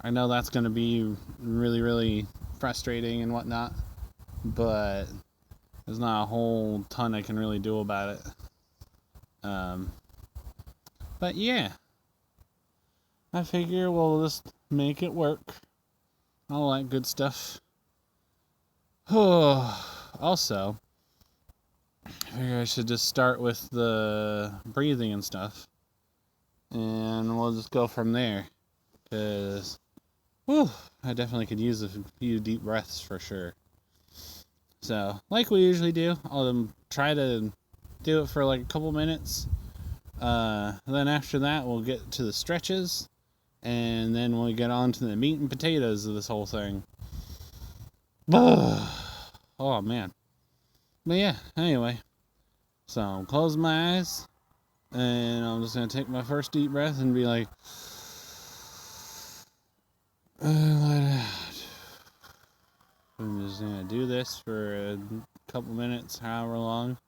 I know that's going to be really, really frustrating and whatnot, but there's not a whole ton I can really do about it. But yeah, I figure we'll just make it work. All that good stuff. Also, I figure I should just start with the breathing and stuff, and we'll just go from there. Because, I definitely could use a few deep breaths for sure. So, like we usually do, I'll try to do it for like a couple minutes. Then after that, we'll get to the stretches, and then we'll get on to the meat and potatoes of this whole thing. Oh man. But yeah, anyway. So I'll close my eyes, and I'm just gonna take my first deep breath and be like, let it out. I'm just gonna do this for a couple minutes, however long.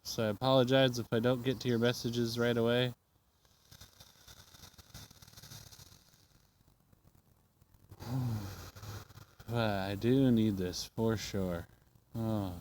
So I apologize if I don't get to your messages right away. But I do need this for sure. Oh.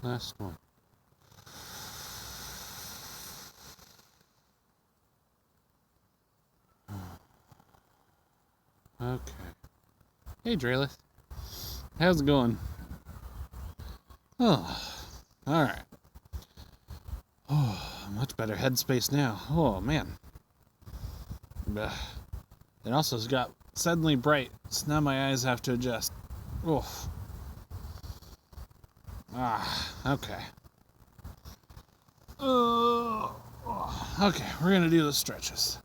Last one. Okay. Hey, Draylith. How's it going? Oh, alright. Oh, much better headspace now. Oh, man. It also got suddenly bright, so now my eyes have to adjust. Oof. Okay. Okay, we're gonna do the stretches.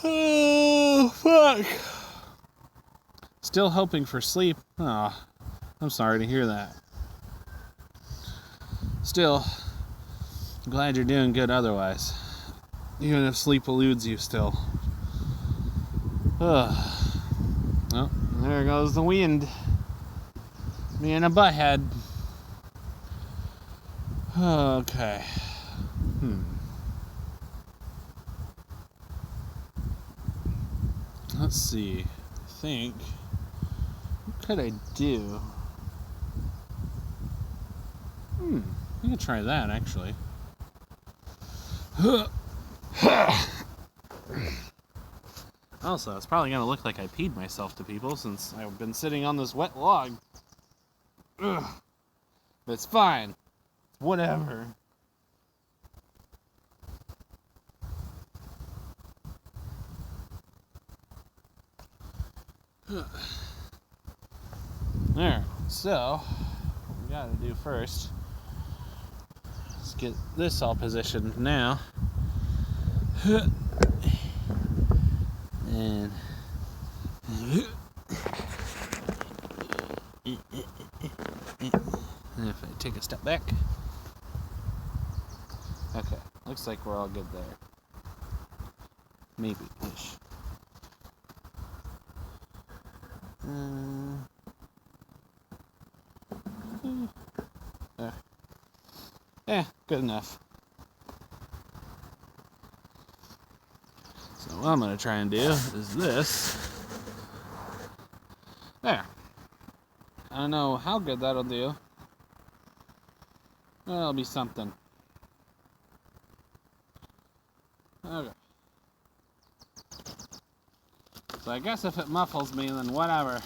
Oh, fuck. Still hoping for sleep. Oh, I'm sorry to hear that. Still, glad you're doing good otherwise. Even if sleep eludes you still. Oh, there goes the wind. Me and a butthead. Okay. Let's see. I think. What could I do? I'm gonna try that actually. Also, it's probably gonna look like I peed myself to people since I've been sitting on this wet log. Ugh. But it's fine. Whatever. Alright, so what we gotta do first is get this all positioned now. And if I take a step back. Okay, looks like we're all good there. Maybe-ish. Good enough. So what I'm going to try and do is this. There. I don't know how good that'll do. That'll be something. Okay. So I guess if it muffles me, then whatever.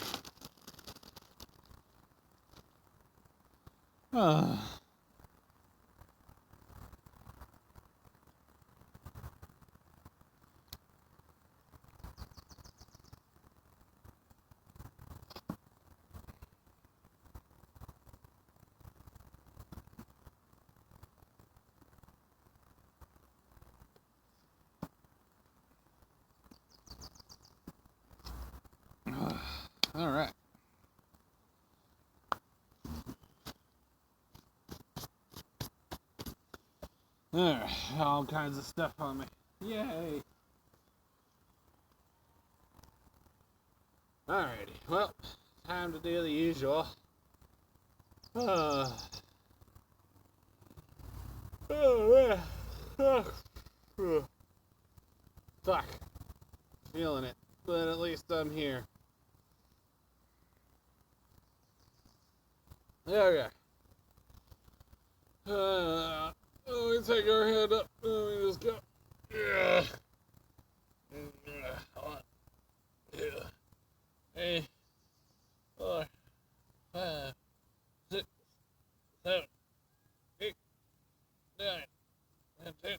All right. All kinds of stuff on me. Yay! Alrighty, well, time to do the usual. Fuck. Feeling it, but at least I'm here. Okay. Let me take our head up. Let me just go. Yeah. 8, 4, 5, 6, 7, 8, 9, and 10.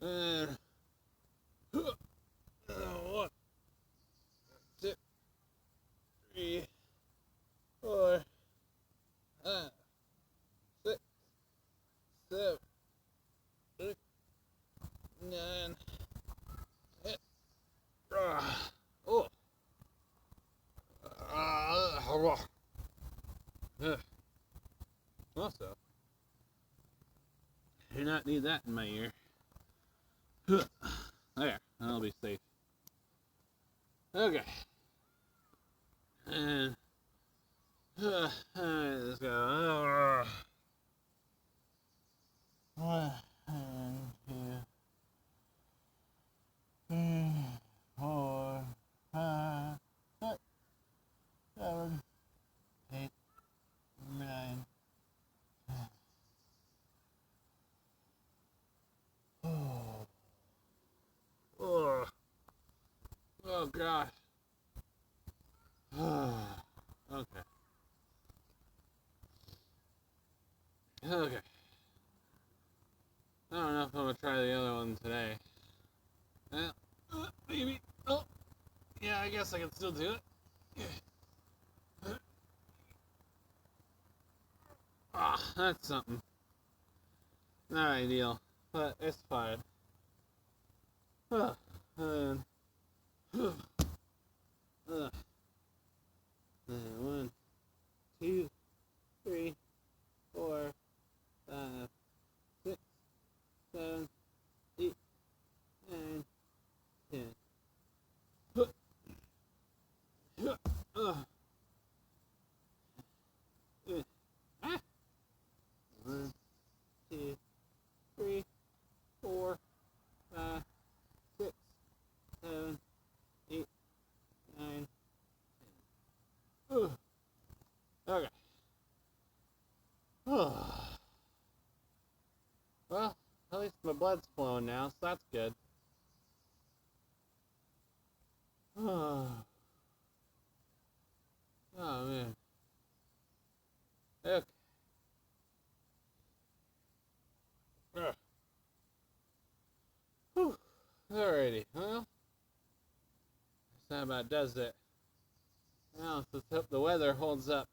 And 1, 2, 3, 4, 5, 6, 7, 8, 9, 10. Oh. Also, do not need that in my ear. There, that'll be safe. Okay. And let's go. 1, 2, 3, 4, 5, 6, 7, 8, 9, 10. Oh gosh. Okay. Okay. I don't know if I'm gonna try the other one today. Maybe. Oh, yeah. I guess I can still do it. That's something. Not ideal, but it's fine. And 1, 2, 3, 4, 5, 6, 7, 8, 9, 10. 1, 2, 3, 4, 5, 6, 7, 8, 9, 10. Okay. Well, at least my blood's flowing now, so that's good. Oh man. Okay. Alrighty, well, that about does it. Now, let's hope the weather holds up.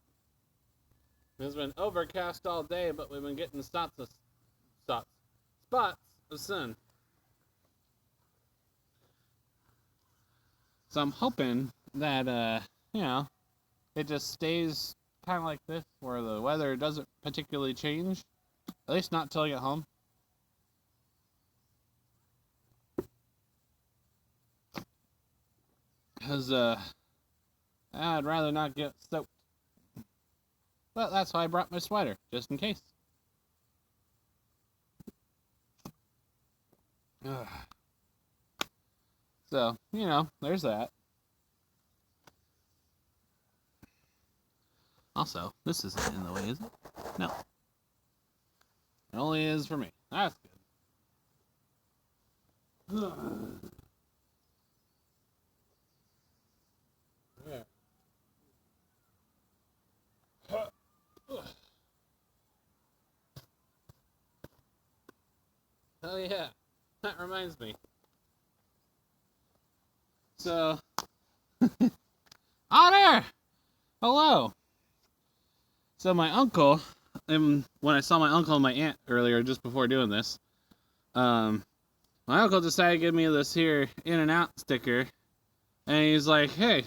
It's been overcast all day, but we've been getting spots of sun. So I'm hoping that, it just stays kind of like this, where the weather doesn't particularly change. At least not till I get home. Because, I'd rather not get soaked. But that's why I brought my sweater, just in case. Ugh. So, there's that. Also, this isn't in the way, is it? No. It only is for me. That's good. There. Oh yeah, that reminds me. So, Otter! Hello! So my uncle, and when I saw my uncle and my aunt earlier, just before doing this, my uncle decided to give me this here In-N-Out sticker, and he's like, hey,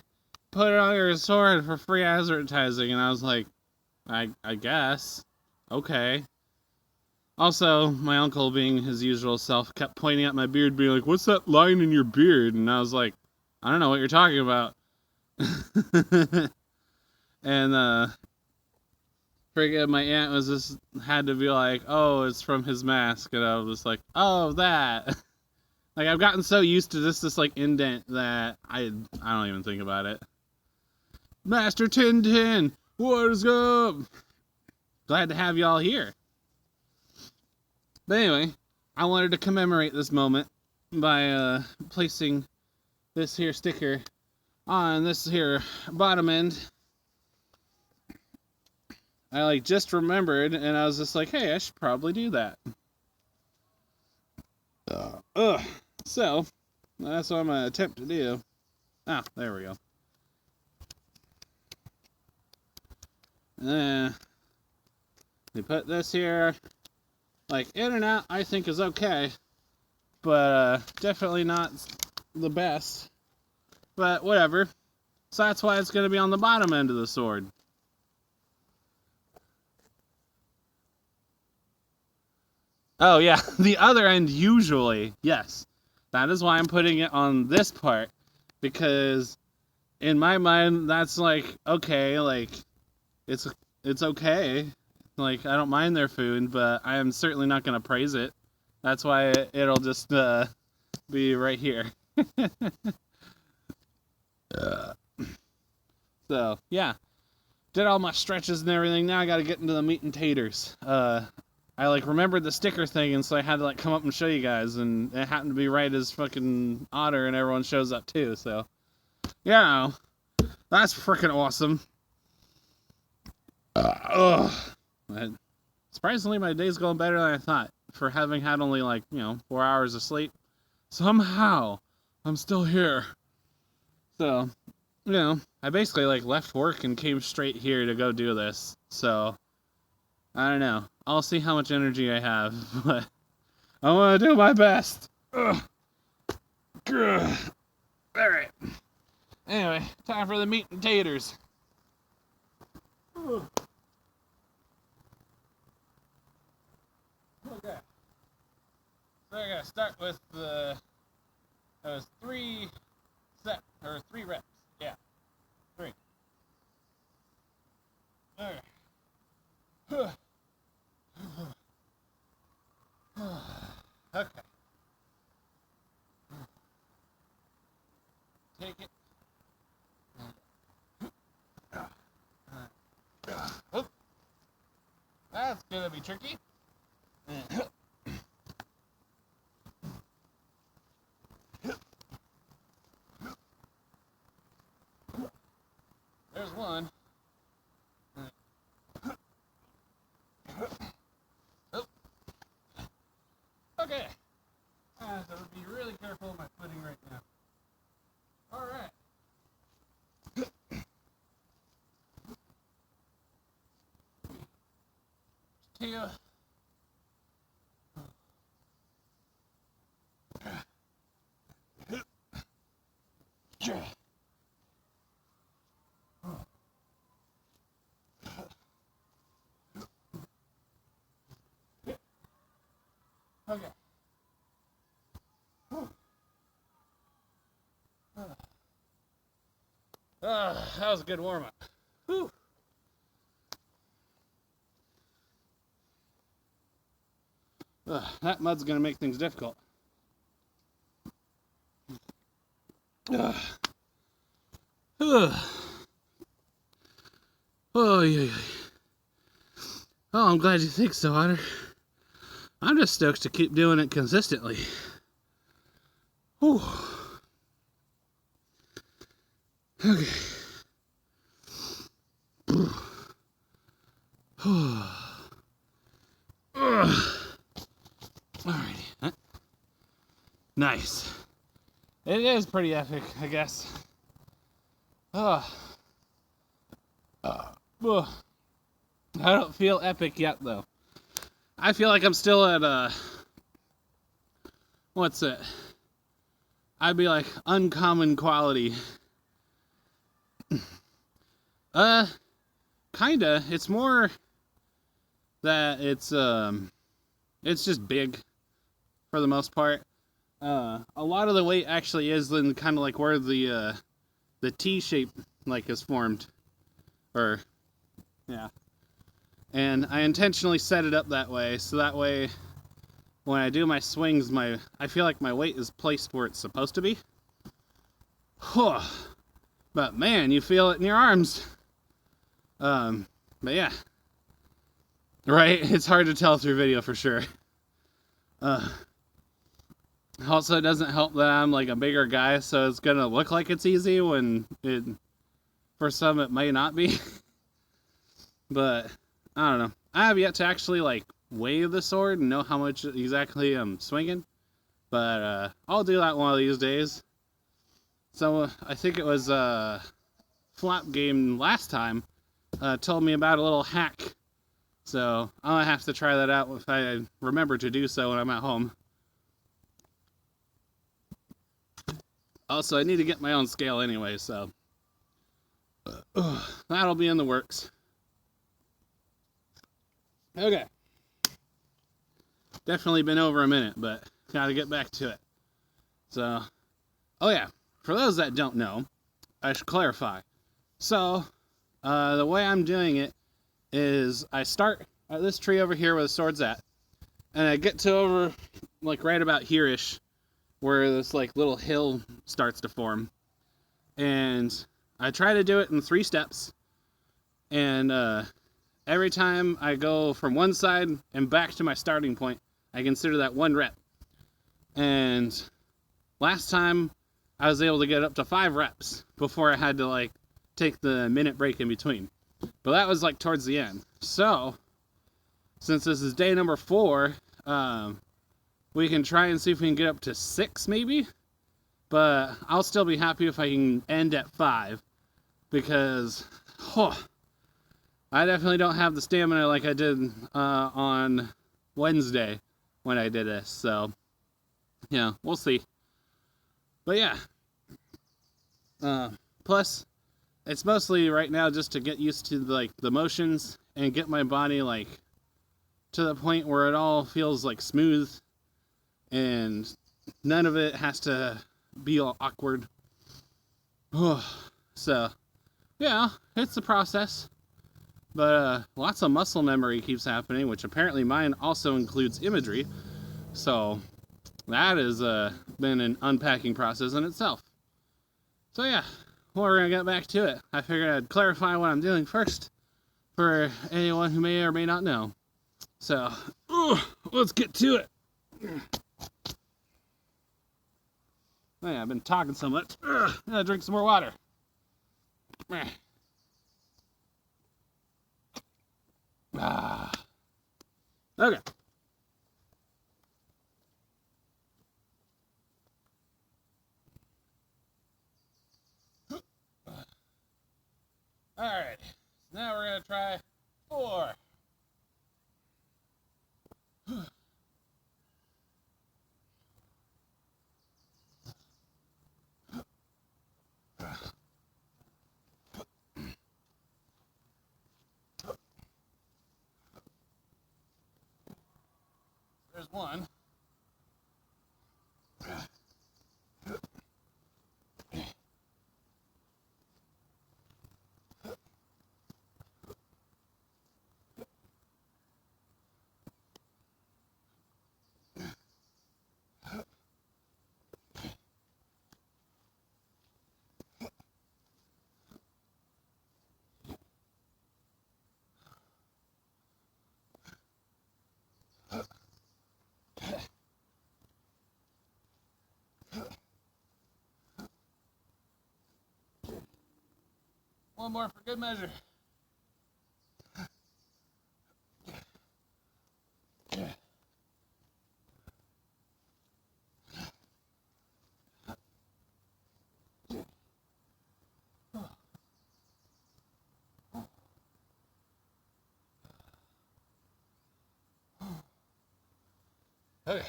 put it on your sword for free advertising, and I was like, I guess. Okay. Also, my uncle, being his usual self, kept pointing at my beard, being like, what's that line in your beard? And I was like, I don't know what you're talking about. And, friggin' my aunt had to be like, oh, it's from his mask. And I was like, oh, that. Like, I've gotten so used to this like, indent that I don't even think about it. Master Tintin, what is up? Glad to have y'all here. But anyway, I wanted to commemorate this moment by placing this here sticker on this here bottom end. I just remembered, and I was just like, hey, I should probably do that. So, that's what I'm going to attempt to do. Ah, there we go. We put this here. Like, In-N-Out, I think, is okay. But, definitely not the best. But, whatever. So that's why it's going to be on the bottom end of the sword. Oh, yeah. The other end, usually. Yes. That is why I'm putting it on this part. Because, in my mind, that's like, okay, like, it's okay. Like, I don't mind their food, but I am certainly not going to praise it. That's why it'll just be right here. So, yeah. Did all my stretches and everything. Now I got to get into the meat and taters. I, remembered the sticker thing, and so I had to, come up and show you guys. And it happened to be right as fucking Otter and everyone shows up, too. So, yeah. That's freaking awesome. Surprisingly, my day's going better than I thought, for having had only 4 hours of sleep. Somehow, I'm still here. So, I basically left work and came straight here to go do this. So, I don't know. I'll see how much energy I have, but I want to do my best. Ugh. Alright. Anyway, time for the meat and taters. Ugh. Okay. So I gotta start with three reps. Yeah. 3. Okay. Okay. Take it. That's gonna be tricky. There's one. Okay. So be really careful of my footing right now. Alright. two. Okay. That was a good warm-up. Whew. That mud's gonna make things difficult. Oh, yeah. Oh, I'm glad you think so, Otter. I'm just stoked to keep doing it consistently. Whew. Okay. Alrighty. Nice. It is pretty epic, I guess. I don't feel epic yet, though. I feel like I'm still at, what's it? I'd be like uncommon quality. Kinda. It's more that it's just big for the most part. A lot of the weight actually is in kind of like where the T shape like is formed, or yeah. And I intentionally set it up that way, so that way when I do my swings, I feel like my weight is placed where it's supposed to be. But man, you feel it in your arms. But yeah. Right? It's hard to tell through video for sure. Also, it doesn't help that I'm like a bigger guy, so it's gonna look like it's easy when for some it may not be. But I don't know. I have yet to actually like weigh the sword and know how much exactly I'm swinging. But I'll do that one of these days. So I think it was Flap Game last time told me about a little hack. So I'm gonna have to try that out if I remember to do so when I'm at home. Also, I need to get my own scale anyway, so that'll be in the works. Okay. Definitely been over a minute, but gotta get back to it. So, oh yeah, for those that don't know, I should clarify. So, the way I'm doing it is I start at this tree over here where the sword's at, and I get to over, like right about here-ish, where this like little hill starts to form. And I try to do it in 3 steps, and every time I go from one side and back to my starting point, I consider that 1 rep. And last time I was able to get up to 5 reps before I had to like take the minute break in between. But that was like towards the end. So since this is day number 4, we can try and see if we can get up to 6 maybe. But I'll still be happy if I can end at 5, because I definitely don't have the stamina like I did on Wednesday when I did this. So yeah, we'll see. But yeah, plus it's mostly right now just to get used to like the motions and get my body like to the point where it all feels like smooth and none of it has to be all awkward. So yeah, it's a process, but lots of muscle memory keeps happening, which apparently mine also includes imagery. So that has been an unpacking process in itself. So yeah, we're gonna get back to it. I figured I'd clarify what I'm doing first for anyone who may or may not know. So let's get to it. Oh yeah, I've been talking so much. I gotta drink some more water. Okay. Alright, now we're gonna try 4. there's one. One more for good measure. Okay.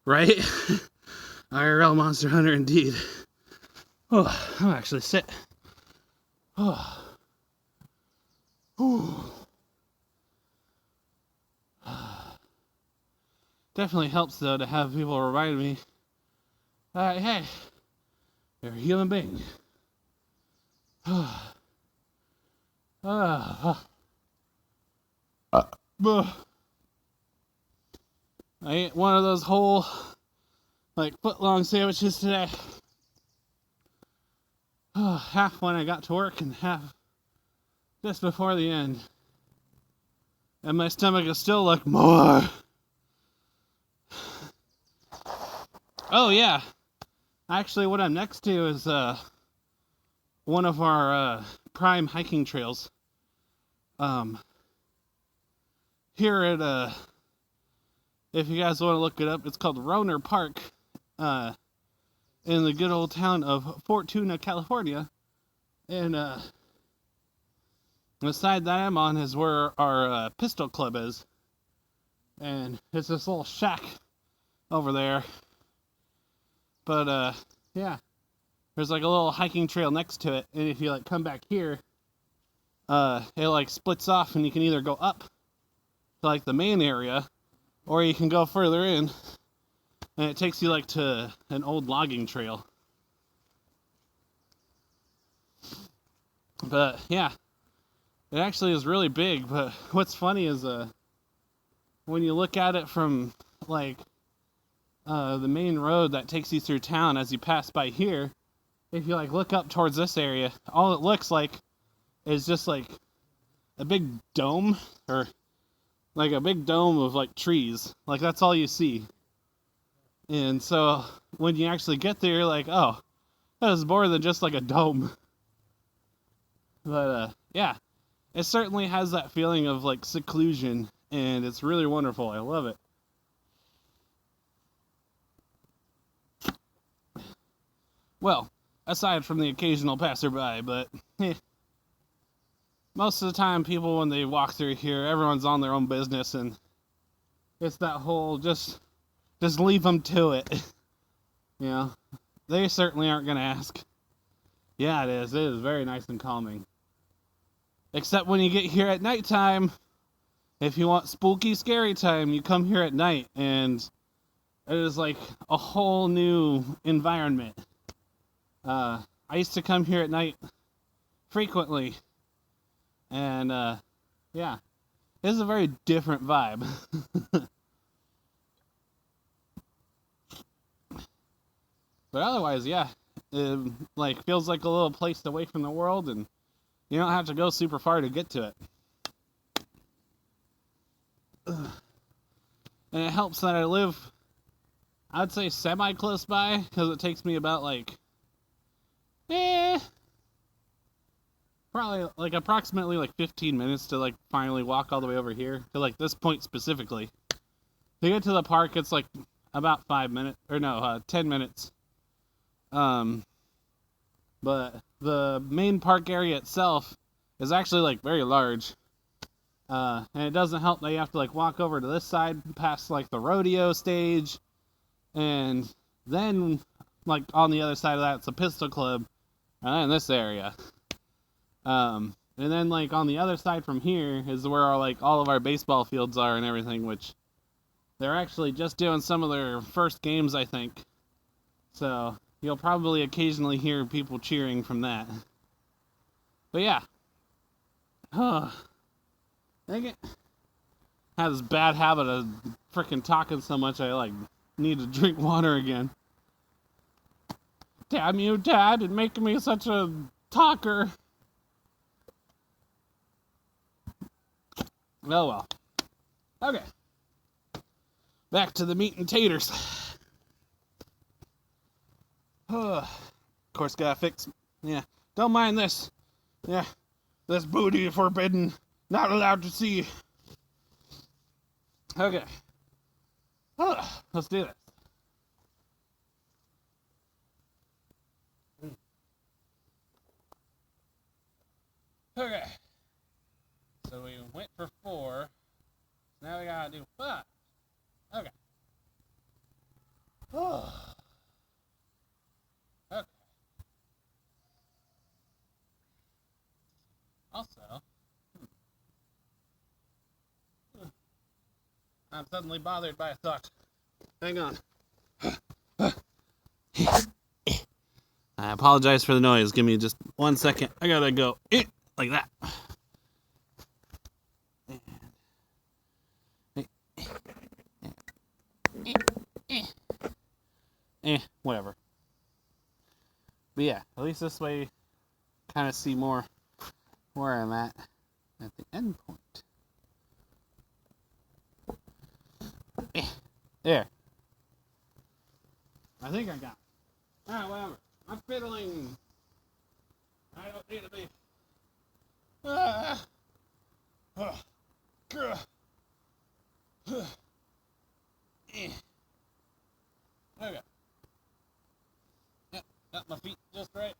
Right? IRL Monster Hunter indeed. Oh, I'll actually sit. Oh. Definitely helps though to have people remind me, hey, you're a human being. I ate one of those whole, foot-long sandwiches today. Half when I got to work and half just before the end. And my stomach is still like, more. Oh, yeah. Actually, what I'm next to is one of our prime hiking trails. Here at, if you guys want to look it up, it's called Roner Park in the good old town of Fortuna, California. And the side that I'm on is where our pistol club is. And it's this little shack over there. But, yeah. There's like a little hiking trail next to it. And if you come back here, it splits off and you can either go up to the main area, or you can go further in and it takes you to an old logging trail. But yeah, it actually is really big. But what's funny is when you look at it from the main road that takes you through town, as you pass by here, if you look up towards this area, all it looks like is just a big dome, or a big dome of trees. That's all you see. And so when you actually get there, you're like, oh, that is more than just a dome. But yeah, it certainly has that feeling of seclusion, and it's really wonderful. I love it. Well, aside from the occasional passerby, but most of the time people, when they walk through here, everyone's on their own business, and it's that whole just leave them to it. You know, they certainly aren't going to ask. Yeah, it is. It is very nice and calming. Except when you get here at nighttime. If you want spooky, scary time, you come here at night, and it is a whole new environment. I used to come here at night frequently, and yeah, this is a very different vibe. But otherwise, yeah, it feels like a little place away from the world, and you don't have to go super far to get to it. And it helps that I live, I'd say, semi-close by, because it takes me about probably approximately 15 minutes to finally walk all the way over here to this point specifically. To get to the park, it's about 5 minutes, or no, 10 minutes. But the main park area itself is actually very large. And it doesn't help that you have to walk over to this side past the rodeo stage, and then on the other side of that it's a pistol club, in this area. And then like on the other side from here is where like all of our baseball fields are and everything, which they're actually just doing some of their first games, I think. So you'll probably occasionally hear people cheering from that. But yeah. I think I have this bad habit of freaking talking so much I like need to drink water again. Damn you, Dad, and making me such a talker. Oh well. Okay. Back to the meat and taters. Of course, gotta fix. Yeah. Don't mind this. Yeah. This booty forbidden. Not allowed to see. Okay. Let's do this. Okay. So we went for 4. Now we gotta do 5. Okay. Okay. Also, I'm suddenly bothered by a thought. Hang on. I apologize for the noise. Give me just 1 second. I gotta go like that. Whatever. But yeah, at least this way you kind of see more where I'm at the end point. There. I think I got it. Alright, whatever. I'm fiddling. I don't need to be. Okay. Yep, got my feet just right.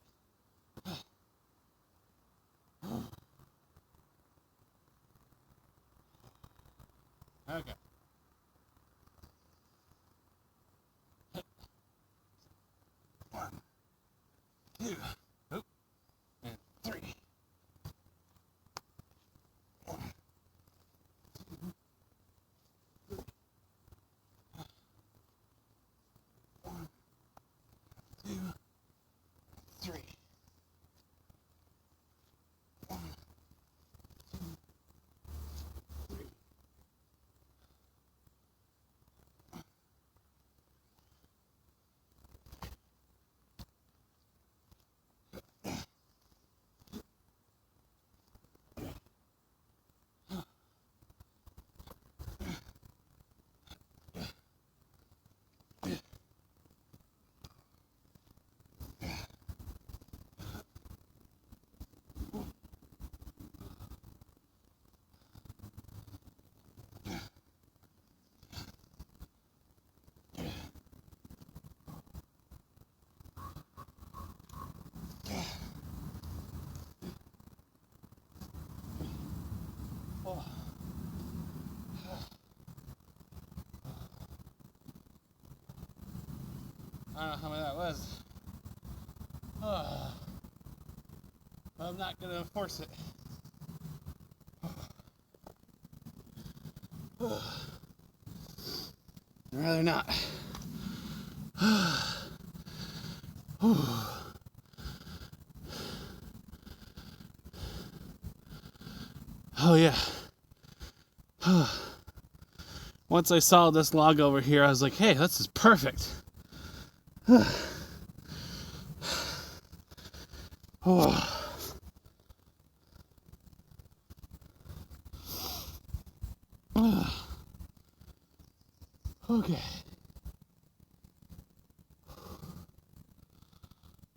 Okay. 1, 2, and 3. 1, 2, 3. 1, 2, 3. 1, 2, 3. Oh. I don't know how many that was. I'm not going to enforce it. I'd rather not. Oh yeah. Once I saw this log over here, I was like, hey, this is perfect. Okay.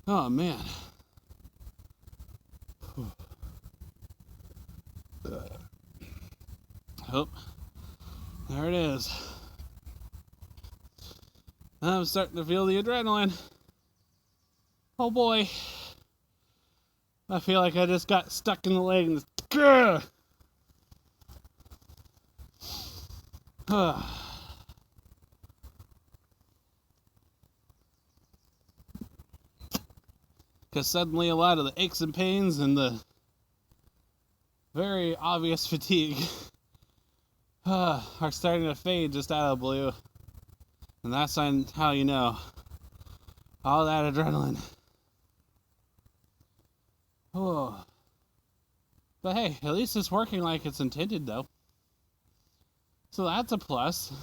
Oh man. Oh, there it is. I'm starting to feel the adrenaline. Oh boy. I feel like I just got stuck in the leg and just... because suddenly a lot of the aches and pains and the very obvious fatigue are starting to fade just out of the blue. And that's how you know. All that adrenaline. Oh. But hey, at least it's working like it's intended, though. So that's a plus.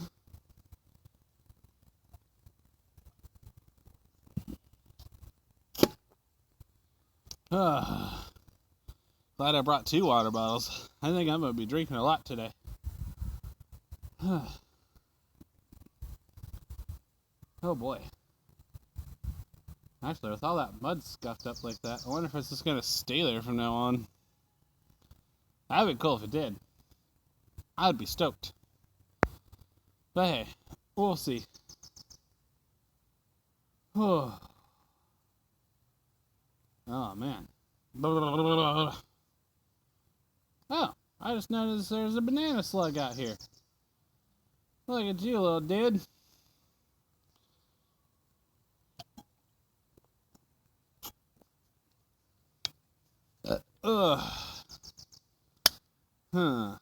Glad I brought 2 water bottles. I think I'm going to be drinking a lot today. Oh boy. Actually, with all that mud scuffed up like that, I wonder if it's just going to stay there from now on. That'd be cool if it did. I'd be stoked. But hey, we'll see. Oh man. Oh, I just noticed there's a banana slug out here. Look at you, little dude. Huh. I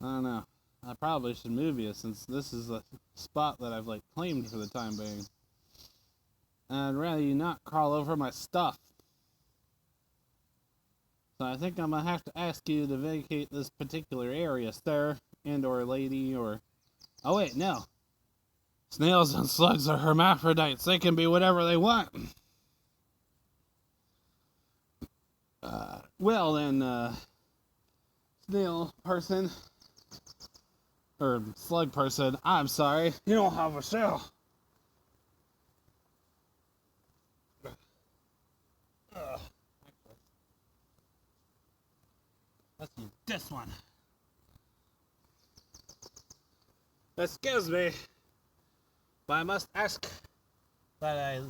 don't know. I probably should move you since this is a spot that I've claimed for the time being. And I'd rather you not crawl over my stuff. So I think I'm gonna have to ask you to vacate this particular area, sir, and or lady, or... Oh wait, no. Snails and slugs are hermaphrodites. They can be whatever they want. Well then, snail person, or slug person, I'm sorry, you don't have a shell. Let's use this one. Excuse me, but I must ask that I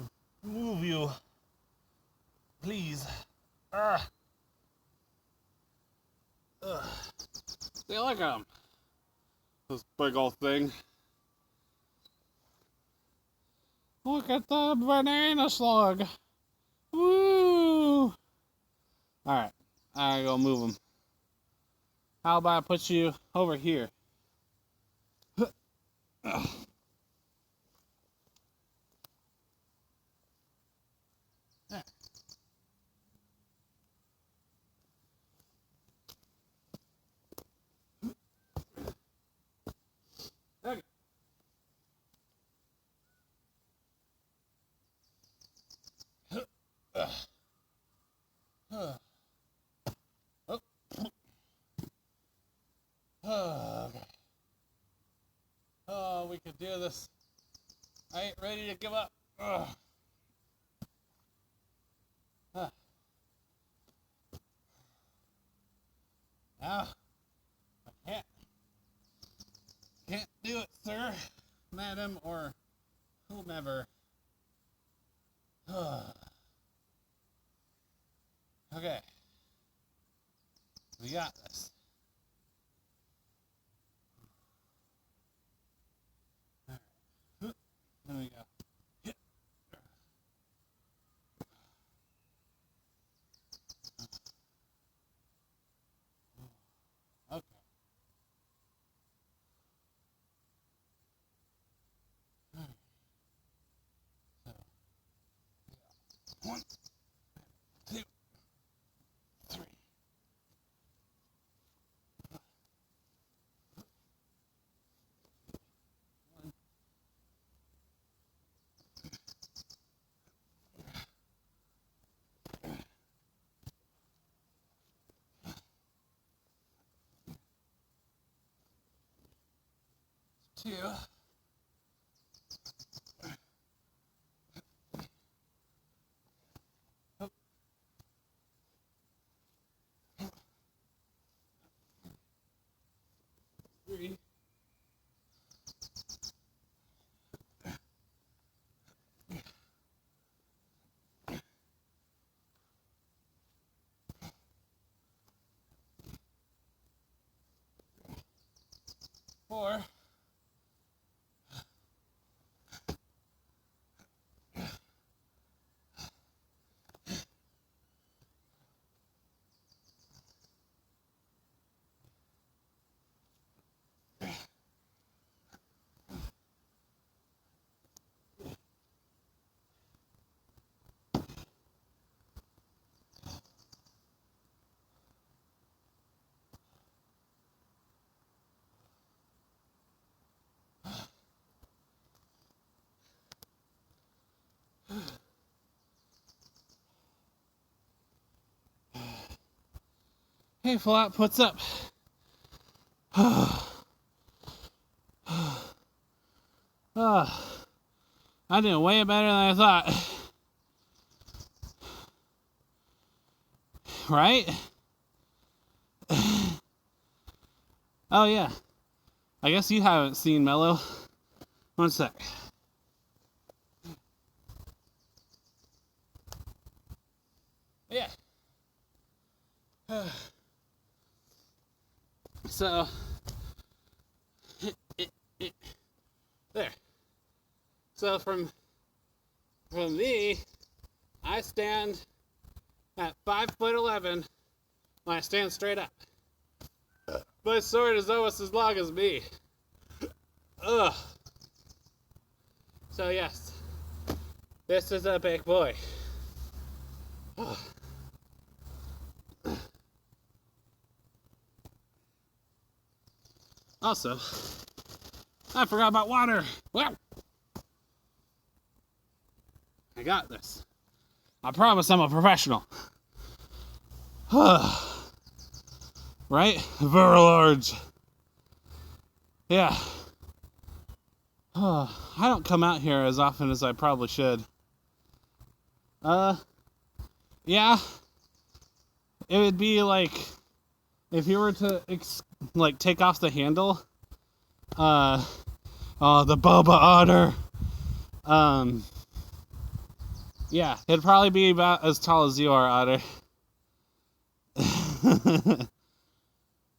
move you, please. See, look at him. This big old thing. Look at the banana slug. Woo! Alright, I gotta go move him. How about I put you over here? Okay. Okay. Oh, we could do this. I ain't ready to give up. Now, I can't do it, sir, madam, or whomever. Okay. We got this. Alright. There we go. Okay. So, 1, 2, 3. 1, 2. 3. 4. Hey, Flop, what's up? I did way better than I thought. Right? Oh, yeah. I guess you haven't seen Mello. One sec. Yeah. So, there. So from me, I stand at 5'11" when I stand straight up. My sword is almost as long as me. Ugh. So yes, this is a big boy. Also, I forgot about water. Well, I got this. I promise I'm a professional. Right? Very large. Yeah. I don't come out here as often as I probably should. Yeah. It would be like if you were to take off the handle. The Boba Otter. Yeah, it'd probably be about as tall as you are, Otter.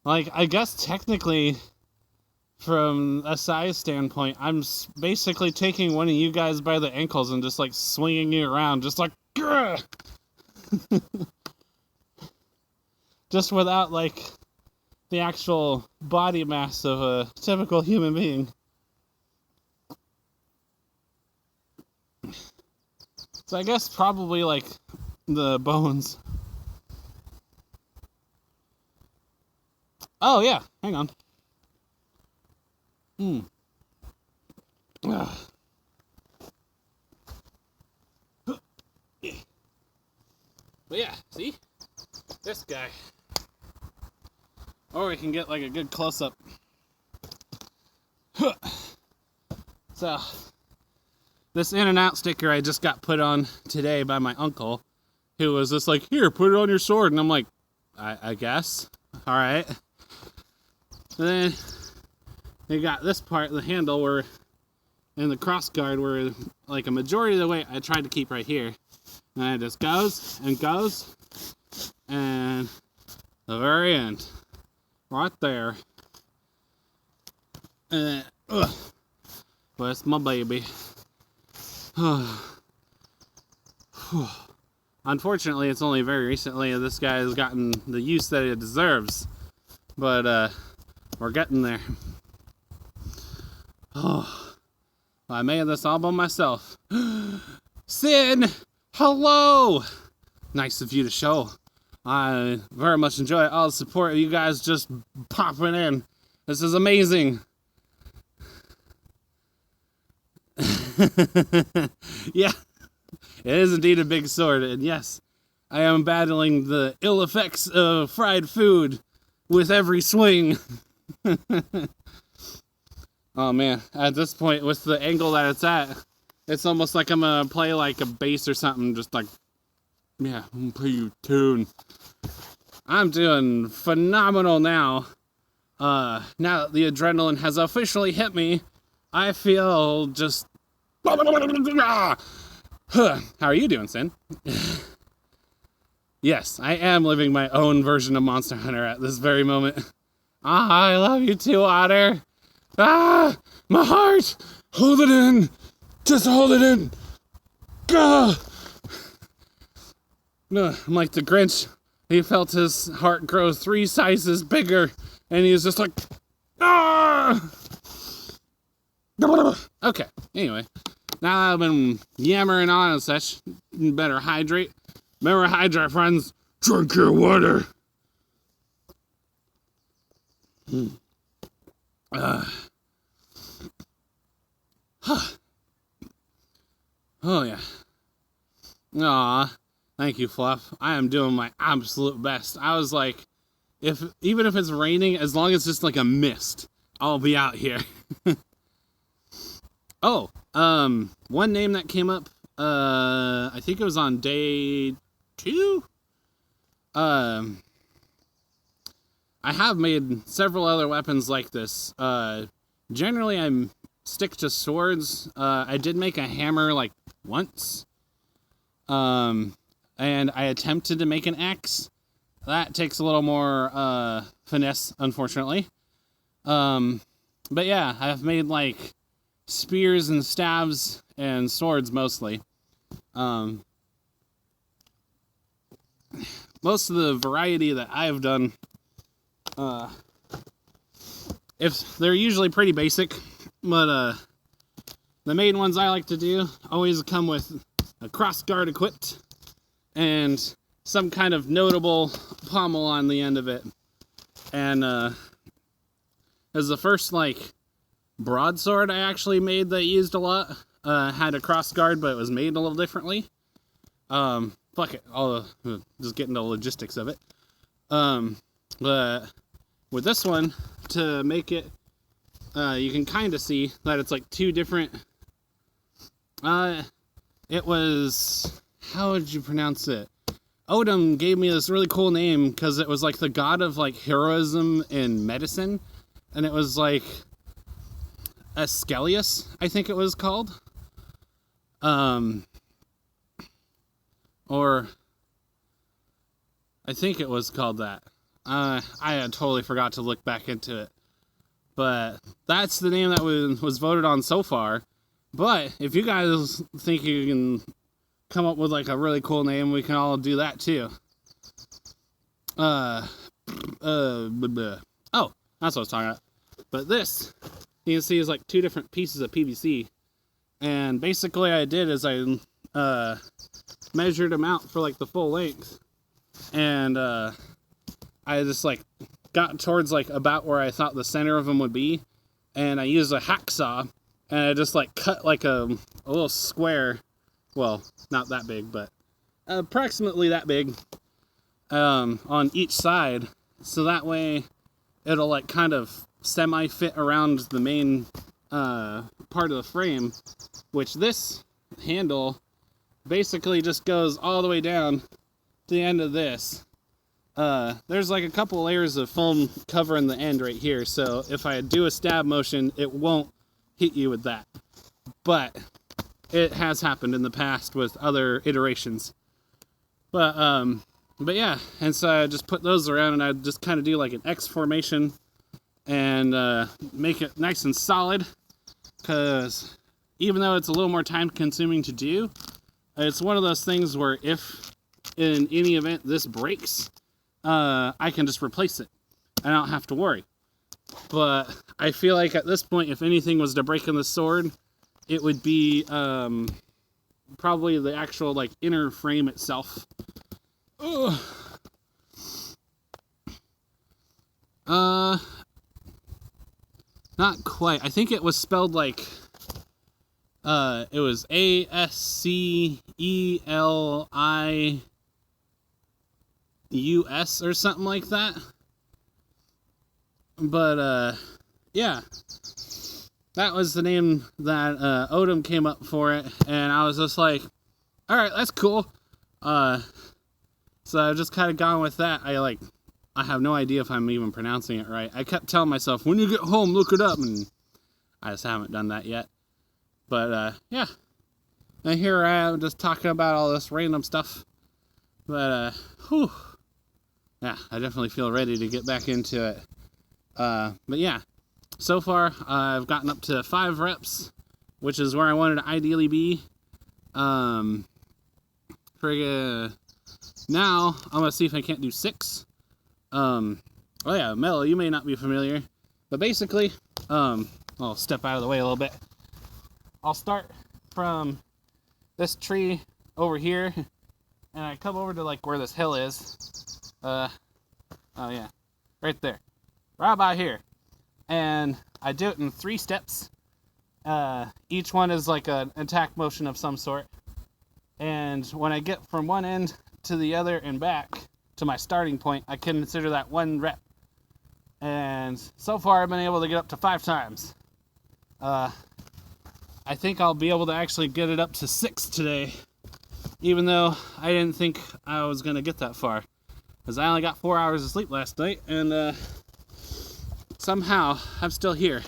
Like, I guess technically, from a size standpoint, I'm basically taking one of you guys by the ankles and just, like, swinging you around, just like, grr! Just without, like, the actual body mass of a typical human being. So I guess probably, like, the bones. Oh, yeah. Hang on. But yeah, see? This guy. Or we can get, like, a good close-up. So, this In-N-Out sticker I just got put on today by my uncle, who was just like, here, put it on your sword. And I'm like, I guess. All right. And then they got this part, the handle, where, and the cross guard, where, like, a majority of the weight I tried to keep right here. And it just goes, and the very end. Right there. And then, that's my baby. Unfortunately, it's only very recently this guy has gotten the use that it deserves. But, we're getting there. I made this all by myself. Sin! Hello! Nice of you to show. I very much enjoy all the support of you guys just popping in. This is amazing. Yeah, it is indeed a big sword, and yes, I am battling the ill effects of fried food with every swing. Oh man, at this point, with the angle that it's at, it's almost like I'm gonna play like a bass or something, just like, yeah, I'm gonna play you a tune. I'm doing phenomenal now. Now that the adrenaline has officially hit me, I feel just... How are you doing, Sin? Yes, I am living my own version of Monster Hunter at this very moment. I love you too, Otter. My heart! Hold it in! Just hold it in! Gah! No, I'm like the Grinch. He felt his heart grow 3 sizes bigger, and he was just like, ah! Okay, anyway. Now I've been yammering on and such. You better hydrate. Remember, hydrate, friends. Drink your water. Oh, yeah. Aw, thank you, Fluff. I am doing my absolute best. I was like, even if it's raining, as long as it's just like a mist, I'll be out here. Oh, one name that came up, I think it was on day 2. I have made several other weapons like this. Generally I stick to swords. I did make a hammer like once. And I attempted to make an axe. That takes a little more finesse, unfortunately. But yeah, I've made like spears and stabs and swords mostly. Most of the variety that I've done, if they're usually pretty basic, but the main ones I like to do always come with a crossguard equipped and some kind of notable pommel on the end of it. And as the first like broadsword I actually made that I used a lot, had a crossguard, but it was made a little differently. Fuck it, I'll just get into the logistics of it. But with this one, to make it, you can kind of see that it's like 2 different, it was, how would you pronounce it? Odin gave me this really cool name because it was like the god of like heroism and medicine, and it was like Asclepius, I think it was called. Or I think it was called that. I had totally forgot to look back into it. But that's the name that was voted on so far. But if you guys think you can come up with like a really cool name, we can all do that too. Oh, that's what I was talking about. But this, you can see, is like 2 different pieces of PVC. And basically I did is I measured them out for like the full length. And I just like got towards like about where I thought the center of them would be. And I used a hacksaw and I just like cut like a little square. Well, not that big, but approximately that big on each side. So that way it'll like kind of semi-fit around the main part of the frame, which this handle basically just goes all the way down to the end of this. There's like a couple layers of foam covering the end right here, so if I do a stab motion, it won't hit you with that. But it has happened in the past with other iterations. But yeah, and so I just put those around and I just kind of do like an X formation and make it nice and solid, because even though it's a little more time consuming to do, it's one of those things where if in any event this breaks, I can just replace it. I don't have to worry. But I feel like at this point, if anything was to break in the sword, it would be probably the actual like inner frame itself. Ugh. Not quite. I think it was spelled like it was Ascelius or something like that. But yeah, that was the name that Odin came up for it, and I was just like, all right, that's cool. So I've just kind of gone with that. I have no idea if I'm even pronouncing it right. I kept telling myself, when you get home, look it up, and I just haven't done that yet. But yeah, and here I am just talking about all this random stuff. But whew, yeah, I definitely feel ready to get back into it. But yeah, so far I've gotten up to 5 reps, which is where I wanted to ideally be. Now I'm gonna see if I can't do 6. Oh yeah, Mello, you may not be familiar, but basically, I'll step out of the way a little bit. I'll start from this tree over here, and I come over to like where this hill is. Oh yeah, right there. Right about here. And I do it in 3 steps. Each one is like an attack motion of some sort. And when I get from one end to the other and back to my starting point, I consider that 1 rep. And so far I've been able to get up to 5 times. I think I'll be able to actually get it up to 6 today, even though I didn't think I was going to get that far. Because I only got 4 hours of sleep last night, and somehow I'm still here.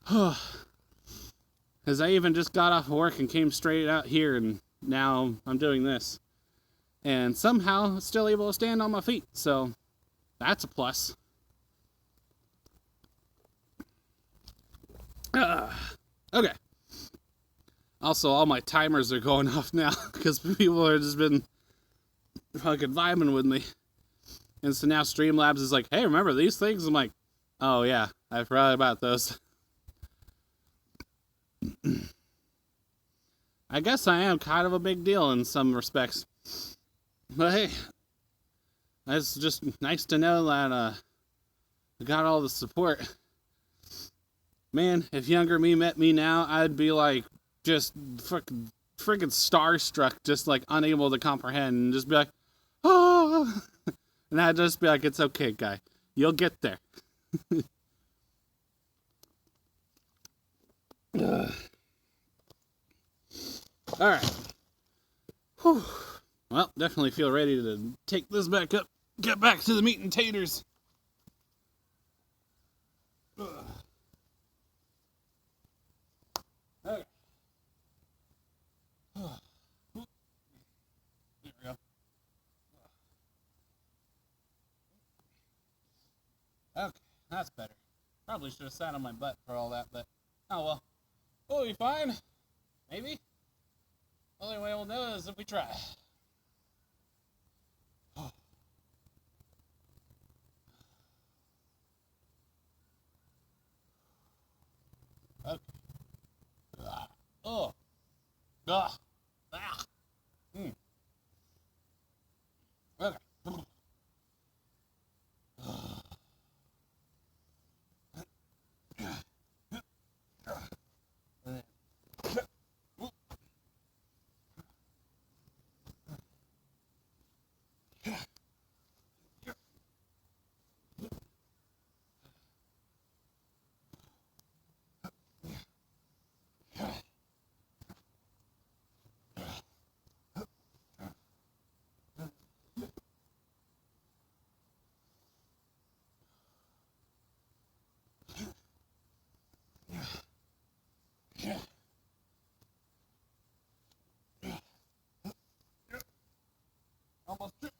Because I even just got off work and came straight out here, and now I'm doing this. And somehow still able to stand on my feet, so that's a plus. Okay. Also, all my timers are going off now because people have just been fucking vibing with me. And so now Streamlabs is like, hey, remember these things? I'm like, oh yeah, I forgot about those. I guess I am kind of a big deal in some respects. But hey, it's just nice to know that I got all the support. Man, if younger me met me now, I'd be like, just freaking starstruck, just like unable to comprehend, and just be like, oh, and I'd just be like, it's okay, guy, you'll get there. Alright. Well, definitely feel ready to take this back up, get back to the meat and taters. Okay. There we go. Okay, that's better. Probably should have sat on my butt for all that, but oh well. We'll be fine. Maybe. Only way we'll know is if we try. Okay. Oh. Ah. Okay. Almost tripped.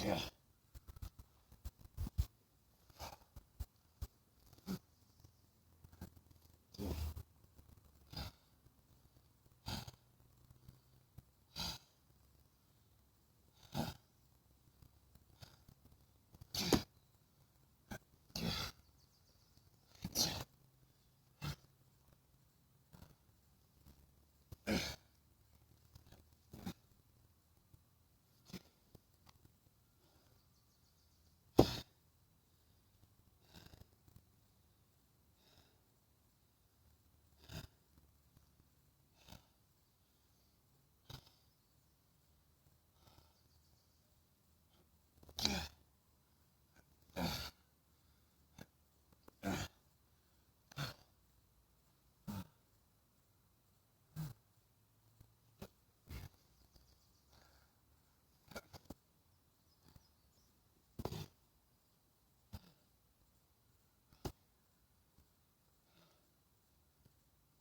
Yeah.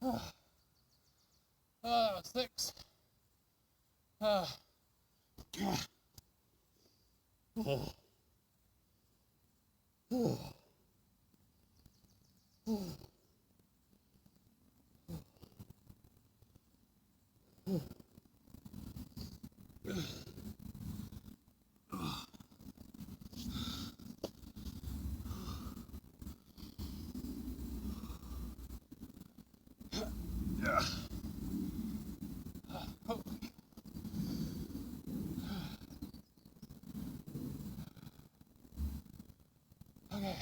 Oh, that was 6. Oh. Oh. Oh. Yeah. Okay.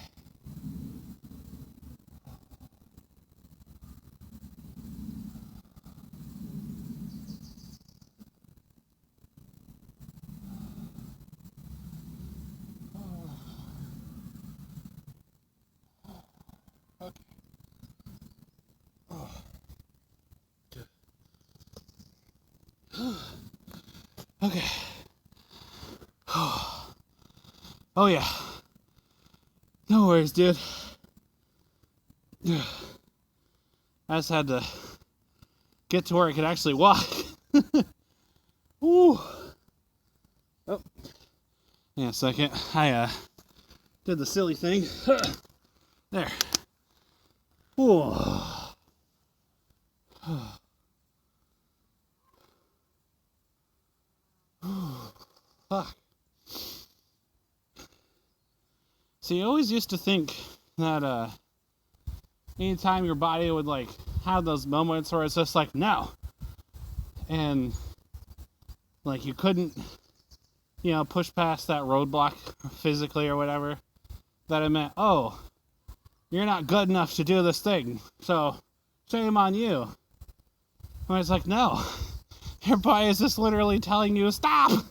Okay. Oh yeah. No worries, dude. I just had to get to where I could actually walk. Woo. Oh. Yeah, a second. I did the silly thing. There. Whoa. Fuck. See, you always used to think that anytime your body would like have those moments where it's just like no, and like you couldn't, push past that roadblock physically or whatever, that it meant, oh, you're not good enough to do this thing, so shame on you. And it's like, no, your body is just literally telling you stop.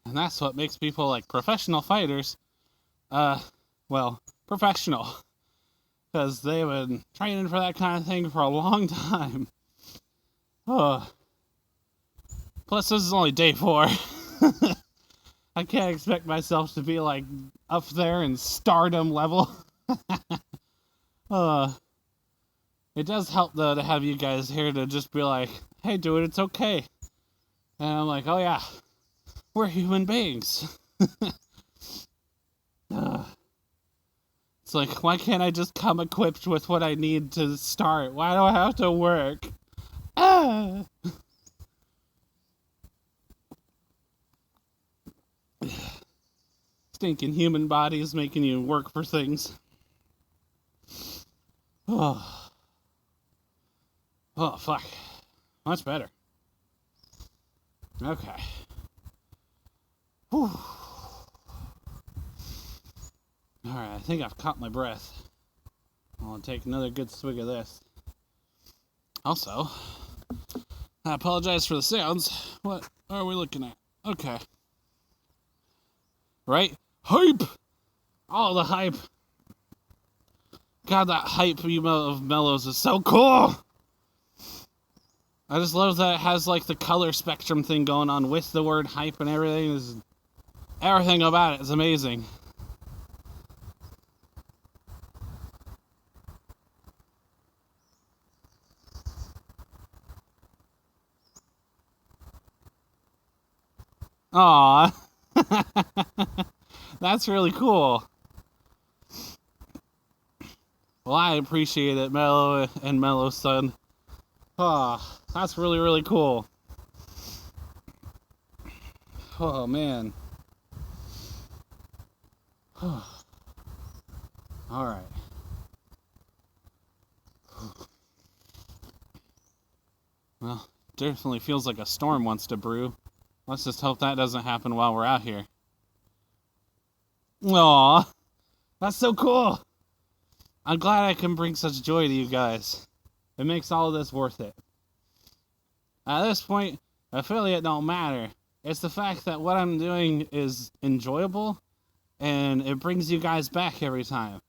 And that's what makes people like professional fighters, professional. Because they've been training for that kind of thing for a long time. Plus, this is only day 4. I can't expect myself to be like up there in stardom level. It does help though to have you guys here to just be like, hey dude, it's okay. And I'm like, oh yeah, we're human beings. It's like, why can't I just come equipped with what I need to start? Why do I have to work? Stinking human bodies making you work for things. Oh, fuck. Much better. Okay. Whew. Alright, I think I've caught my breath. I'll take another good swig of this. Also, I apologize for the sounds. What are we looking at? Okay. Right? Hype! All the hype. God, that hype of Mellows is so cool! I just love that it has like the color spectrum thing going on with the word hype and everything. Everything about it is amazing. Aww. That's really cool. Well, I appreciate it, Mellow and Mellow Son. Oh, that's really, really cool. Oh, man. Alright. Well, definitely feels like a storm wants to brew. Let's just hope that doesn't happen while we're out here. Aww. That's so cool. I'm glad I can bring such joy to you guys. It makes all of this worth it. At this point, affiliate don't matter. It's the fact that what I'm doing is enjoyable, and it brings you guys back every time.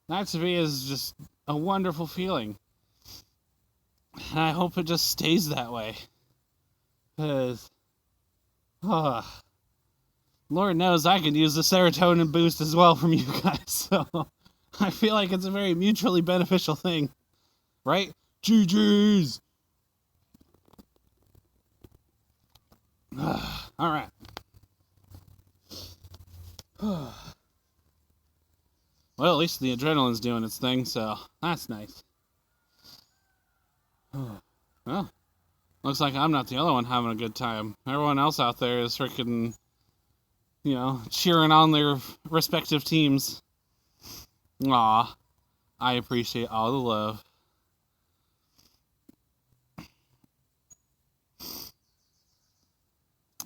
That to me is just a wonderful feeling. And I hope it just stays that way. Because, Lord knows I could use the serotonin boost as well from you guys, so I feel like it's a very mutually beneficial thing. Right? GG's! Alright. Well, at least the adrenaline's doing its thing, so that's nice. Well, looks like I'm not the only one having a good time. Everyone else out there is freaking, cheering on their respective teams. Aw, I appreciate all the love.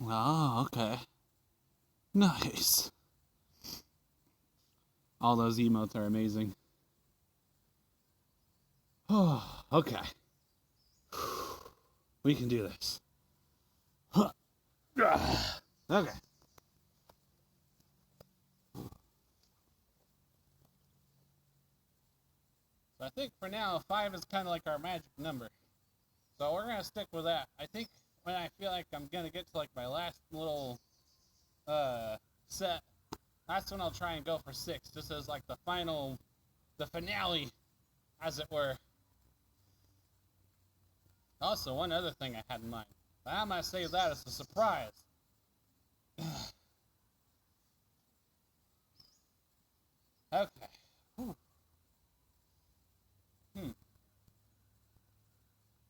Oh, okay. Nice. All those emotes are amazing. Oh, okay. We can do this. Okay. I think for now, 5 is kind of like our magic number. So we're going to stick with that. I think when I feel like I'm going to get to like my last little set, that's when I'll try and go for 6, just as like the finale, as it were. Also, one other thing I had in mind. But I'm going to save that as a surprise. Okay. Whew.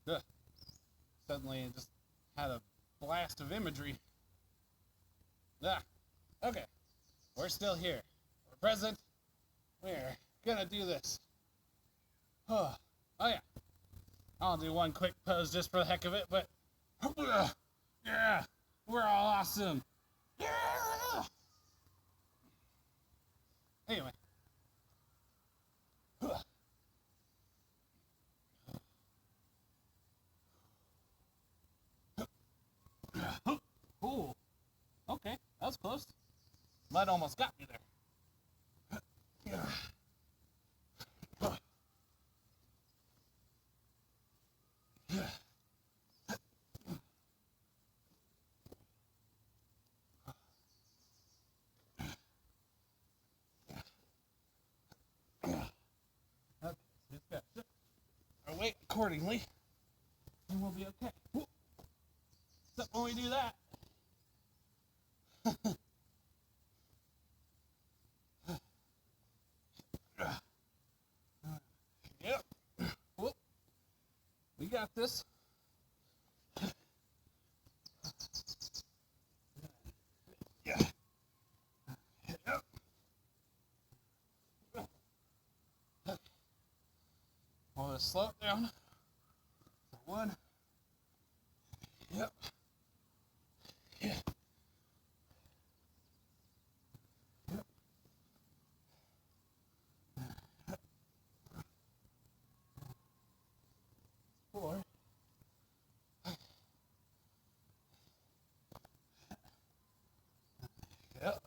Ugh. Suddenly I just had a blast of imagery. Okay. We're still here. We're present. We're gonna do this. Oh yeah. I'll do one quick pose just for the heck of it, but yeah, we're all awesome. Yeah. Anyway. Ooh. Okay, that was close. Mud almost got me there. Okay, just gotta sit our weight accordingly, and we'll be okay. Except when we do that. Yep. Whoop. We got this. Yeah. Yep. We'll just slow it down. 1. Yep. Yeah. Yep. 4. Yep.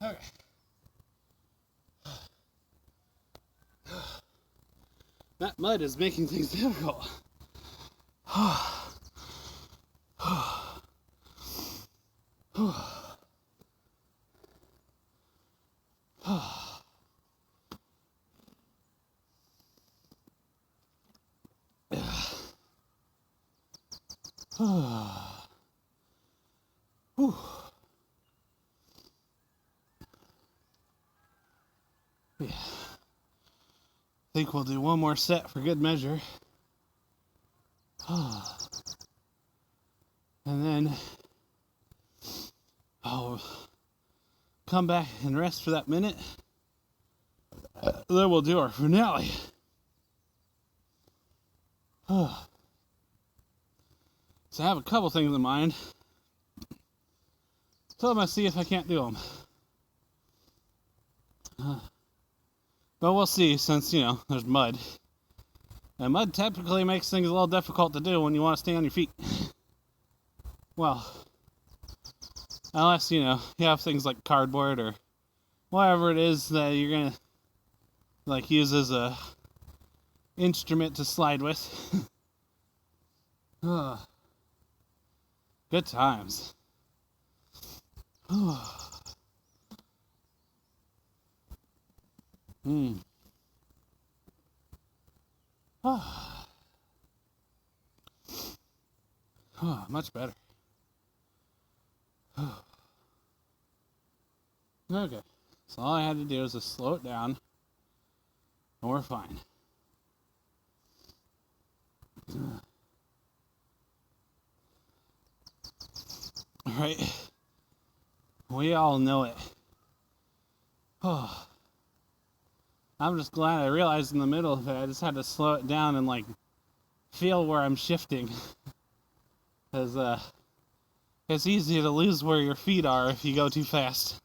Okay. That mud is making things difficult. Yeah. I think we'll do one more set for good measure. And then I'll come back and rest for that minute. Then we'll do our finale. So I have a couple things in mind. So I'm going to see if I can't do them. But we'll see, since, there's mud. And mud typically makes things a little difficult to do when you want to stay on your feet. Well, unless, you have things like cardboard or whatever it is that you're going to, use as a instrument to slide with. Good times. Much better. Okay, so all I had to do is just slow it down, and we're fine. Alright, we all know it. I'm just glad I realized in the middle of it, I just had to slow it down and feel where I'm shifting. Because it's easy to lose where your feet are if you go too fast.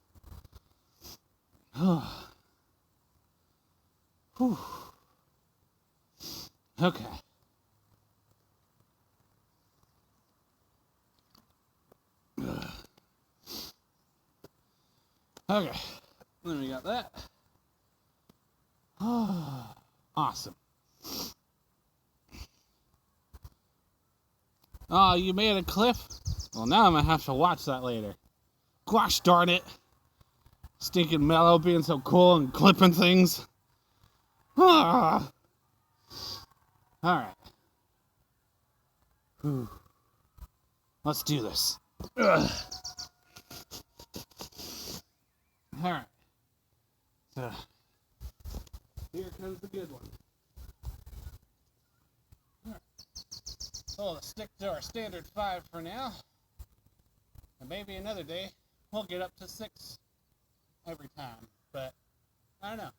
Whew. Okay. Okay. Then we got that. Awesome. Oh, you made a clip? Well, now I'm going to have to watch that later. Gosh darn it. Stinking Mellow being so cool and clipping things. Ah. Alright. Let's do this. Ugh. Alright. So, here comes the good one. Alright. So let's stick to our standard 5 for now. And maybe another day we'll get up to 6 every time. But, I don't know.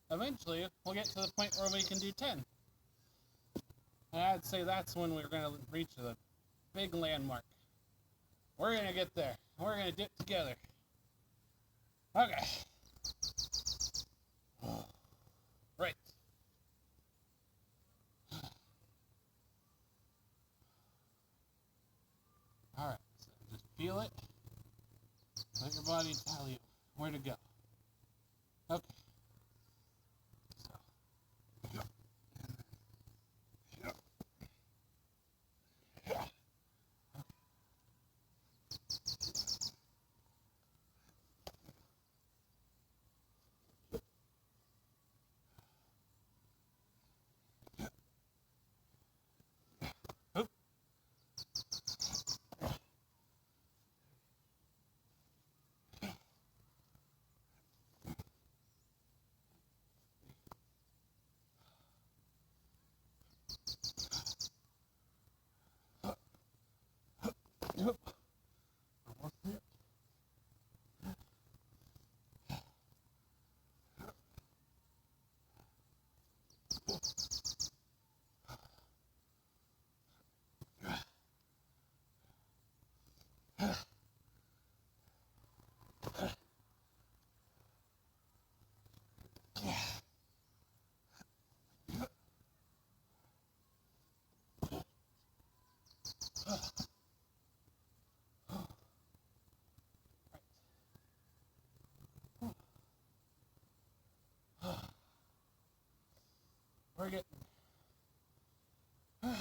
Eventually, we'll get to the point where we can do 10. And I'd say that's when we're going to reach the big landmark. We're going to get there. We're going to do it together. Okay. Right. Alright, so just feel it. Let your body tell you where to go. Okay. So. Yep. Yep. Yeah. We're getting. I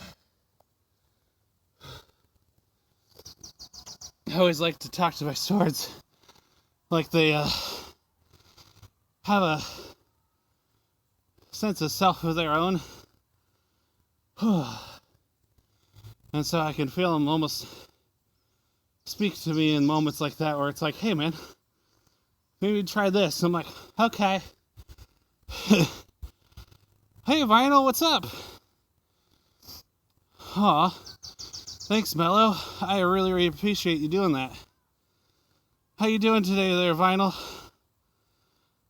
always like to talk to my swords like they have a sense of self of their own. And so I can feel them almost speak to me in moments like that where it's like, hey man, maybe try this. I'm like, okay. Hey Vinyl, what's up? Aw, thanks Mellow. I really, really appreciate you doing that. How you doing today there, Vinyl?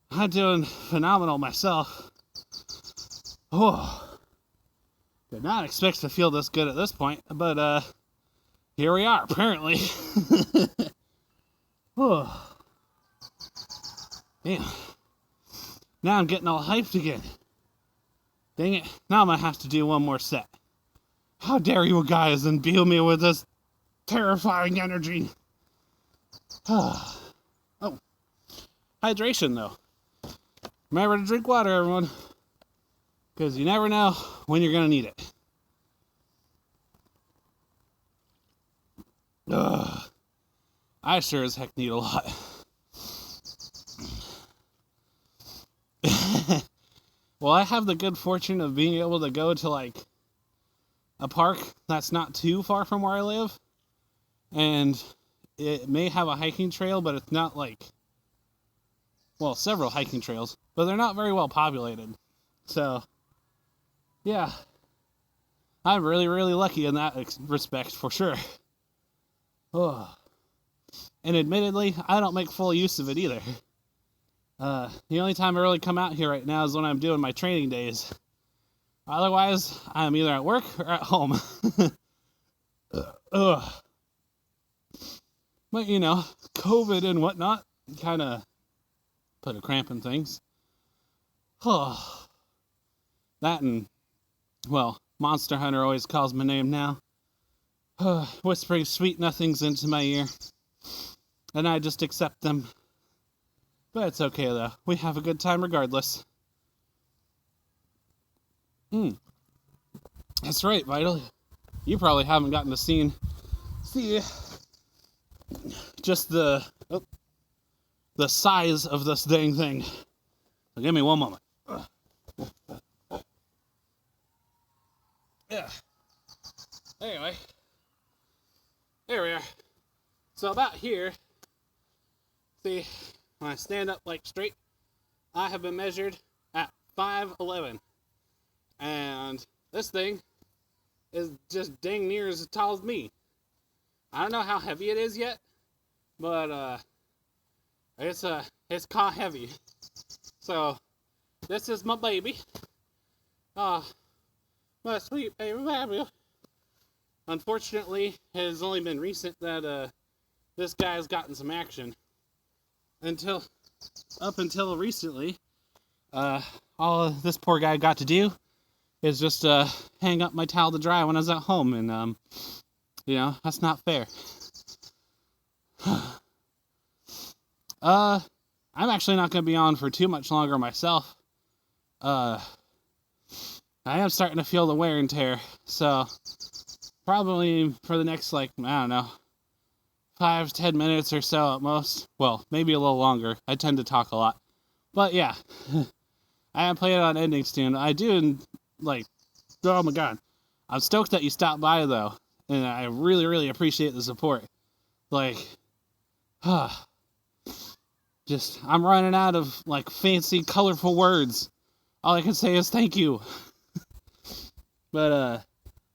I'm doing phenomenal myself. Oh, did not expect to feel this good at this point, but here we are, apparently. Oh, damn. Now I'm getting all hyped again. Dang it, now I'm gonna have to do one more set. How dare you guys imbue me with this terrifying energy. Oh, hydration though. Remember to drink water, everyone. Because you never know when you're gonna need it. Ugh. I sure as heck need a lot. Well, I have the good fortune of being able to go to like a park that's not too far from where I live. And it may have a hiking trail, but it's not like, well, several hiking trails, but they're not very well populated. So, yeah, I'm really, really lucky in that respect, for sure. Oh. And admittedly, I don't make full use of it either. The only time I really come out here right now is when I'm doing my training days. Otherwise, I'm either at work or at home. Ugh. But, you know, COVID and whatnot kind of put a cramp in things. Oh. That and, well, Monster Hunter always calls my name now. Whispering sweet nothings into my ear. And I just accept them. But it's okay, though. We have a good time regardless. That's right, Vital. You probably haven't gotten to see just the size of this dang thing. So give me one moment. Yeah. Anyway. There we are. So about here, see, when I stand up like straight, I have been measured at 5'11". And this thing is just dang near as tall as me. I don't know how heavy it is yet, but it's car heavy. So this is my baby. My sweet baby baby. Unfortunately, it has only been recent that this guy has gotten some action. Up until recently, all this poor guy got to do is just hang up my towel to dry when I was at home, and that's not fair. I'm actually not going to be on for too much longer myself. I am starting to feel the wear and tear, so probably for the next, 5 to 10 minutes or so at most. Well, maybe a little longer. I tend to talk a lot. But yeah, I am playing on ending soon. I do, oh my god. I'm stoked that you stopped by, though. And I really, really appreciate the support. I'm running out of, fancy, colorful words. All I can say is thank you. But,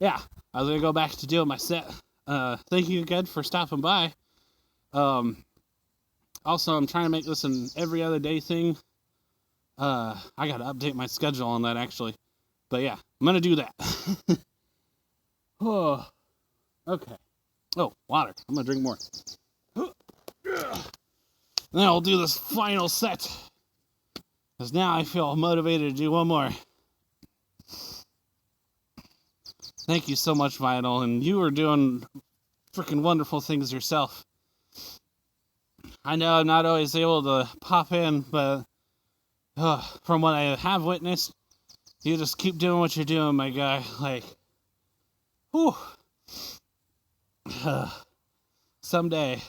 yeah. I was going to go back to doing my set. Thank you again for stopping by. Also, I'm trying to make this an every other day thing. I got to update my schedule on that, actually. But yeah, I'm going to do that. Oh, okay. Oh, water. I'm going to drink more. Then I'll do this final set. Because now I feel motivated to do one more. Thank you so much, Vital, and you are doing freaking wonderful things yourself. I know I'm not always able to pop in, but from what I have witnessed, you just keep doing what you're doing, my guy. Someday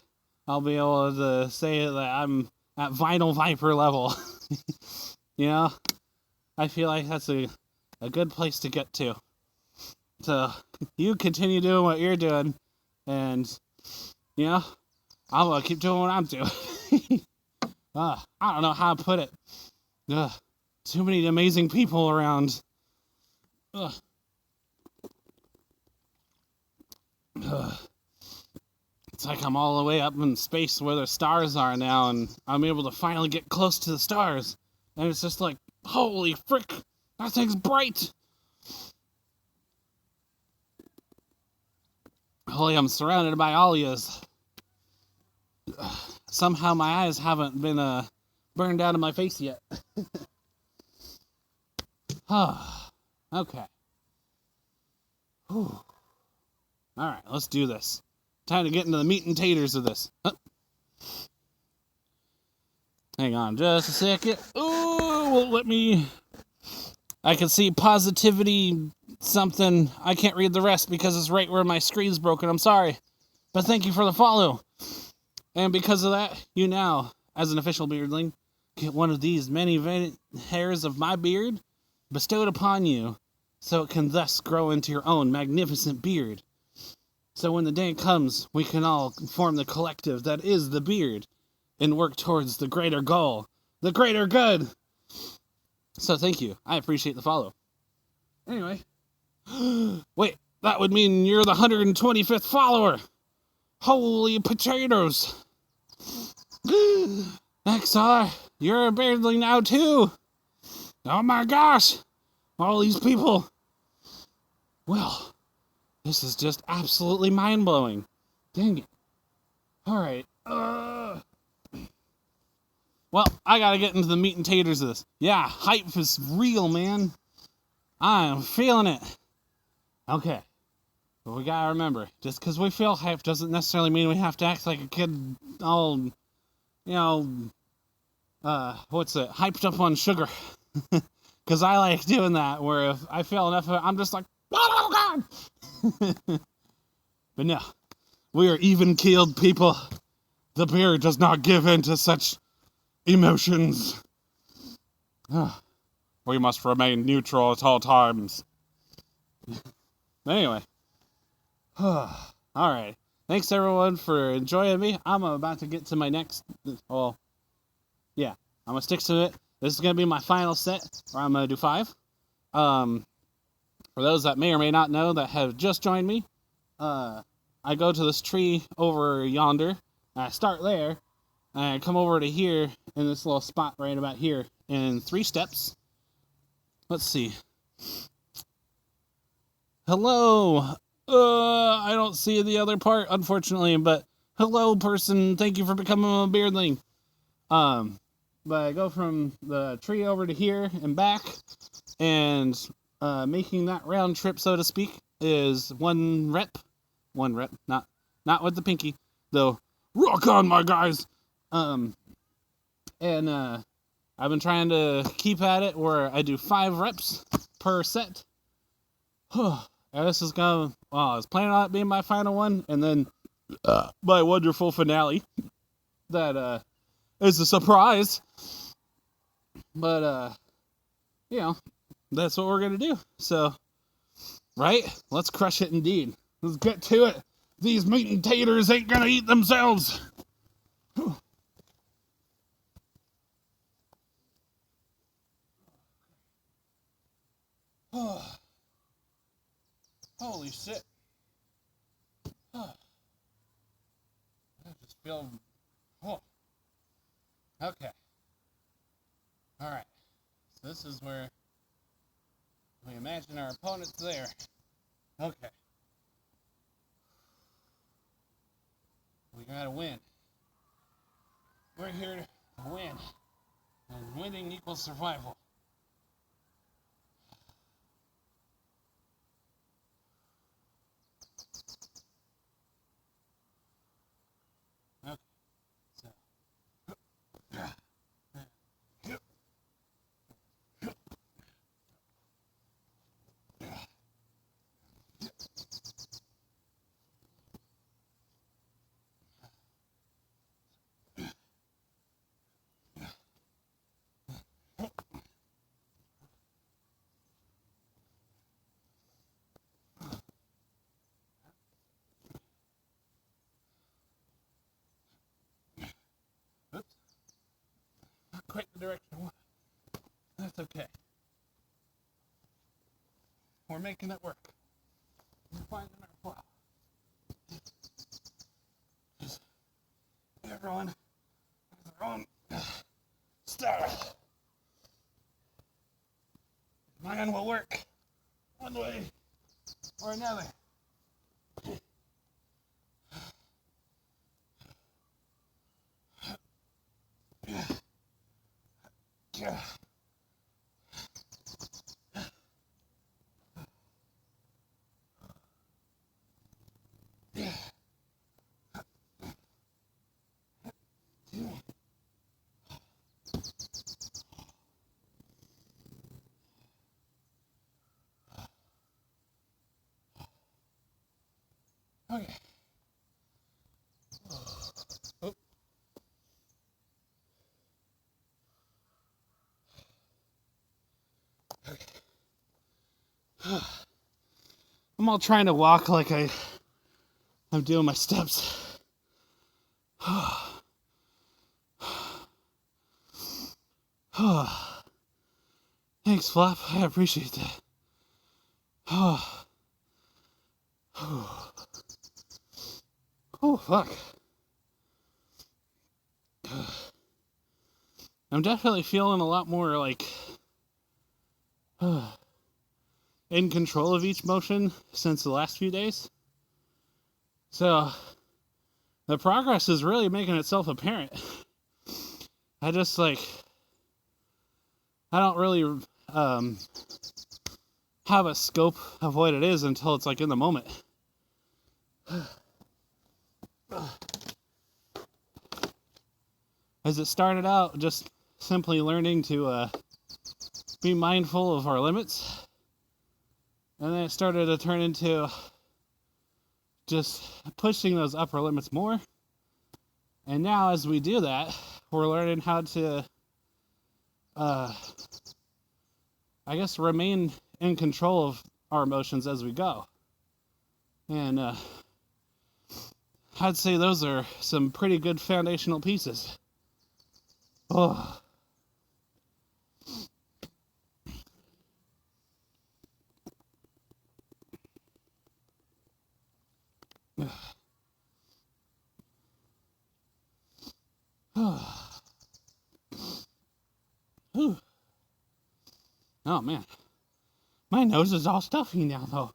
I'll be able to say that I'm at Vinyl Viper level. I feel like that's a good place to get to. So, you continue doing what you're doing, and, I'm gonna keep doing what I'm doing. I don't know how to put it. Too many amazing people around. It's like I'm all the way up in space where the stars are now, and I'm able to finally get close to the stars. And it's just like, holy frick, that thing's bright! Holy, I'm surrounded by alias. Somehow my eyes haven't been burned out of my face yet. Okay. Whew. Alright, let's do this. Time to get into the meat and taters of this. Hang on just a second. Ooh, won't let me... I can see positivity something. I can't read the rest because it's right where my screen's broken. I'm sorry. But thank you for the follow. And because of that, you now, as an official beardling, get one of these many hairs of my beard bestowed upon you, so it can thus grow into your own magnificent beard. So when the day comes, we can all form the collective that is the beard, and work towards the greater goal, the greater good. So thank you. I appreciate the follow. Anyway. Wait, that would mean you're the 125th follower. Holy potatoes. XR, you're a beardling now too. Oh my gosh. All these people. Well, this is just absolutely mind-blowing. Dang it. Alright. Well, I gotta get into the meat and taters of this. Yeah, hype is real, man. I am feeling it. Okay. But we gotta remember, just because we feel hype doesn't necessarily mean we have to act like a kid all, hyped up on sugar. Because I like doing that, where if I feel enough of it, I'm just like, oh God! But no, we are even-keeled people. The beer does not give in to such emotions. We must remain neutral at all times. Anyway. Alright. Thanks everyone for enjoying me. I'm about to get to my next... Well, yeah. I'm going to stick to it. This is going to be my final set, where I'm going to do 5. For those that may or may not know that have just joined me, I go to this tree over yonder, and I start there, and I come over to here, in this little spot right about here, in 3 steps. Let's see. Hello! I don't see the other part, unfortunately, but hello, person, thank you for becoming a beardling. But I go from the tree over to here and back, and making that round trip, so to speak, is 1 rep. 1 rep, not with the pinky, though. Rock on, my guys! And I've been trying to keep at it where I do 5 reps per set. And this is gonna, I was planning on it being my final one, and then my wonderful finale. That is a surprise. But that's what we're gonna do. So, right? Let's crush it indeed. Let's get to it. These meat and taters ain't gonna eat themselves. Holy shit. I just feel... Oh. Okay. Alright. So this is where we imagine our opponent's there. Okay. We gotta win. We're here to win. And winning equals survival. Okay. So. Oops. Not quite the direction I want. That's okay. We're making it work. We're finding our flow. Just everyone has their own style. Mine will work one way or another. Yeah. Okay. Oh. Okay. I'm all trying to walk like I'm doing my steps. Thanks, Flop. I appreciate that. Oh, fuck. I'm definitely feeling a lot more, like, in control of each motion since the last few days. So, the progress is really making itself apparent. I just, like, I don't really, have a scope of what it is until it's like in the moment. As it started out just simply learning to be mindful of our limits, and then it started to turn into just pushing those upper limits more. And now as we do that, we're learning how to I guess remain in control of our emotions as we go. And I'd say those are some pretty good foundational pieces. Oh. Oh man, my nose is all stuffy now though.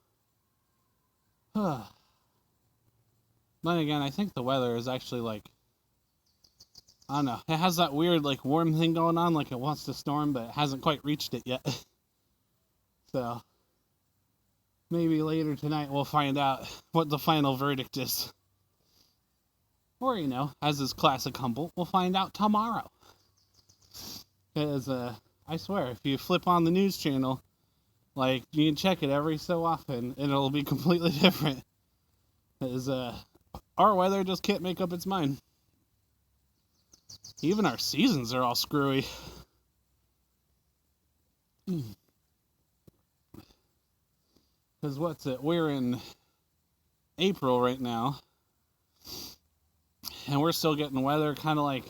Then again, I think the weather is actually like, I don't know, it has that weird like warm thing going on, like it wants to storm, but it hasn't quite reached it yet. So maybe later tonight we'll find out what the final verdict is. Or, you know, as is classic Humboldt, we'll find out tomorrow. Because, I swear, if you flip on the news channel, like, you can check it every so often, and it'll be completely different. Because, our weather just can't make up its mind. Even our seasons are all screwy. Because what's it? We're in April right now. And we're still getting weather kind of like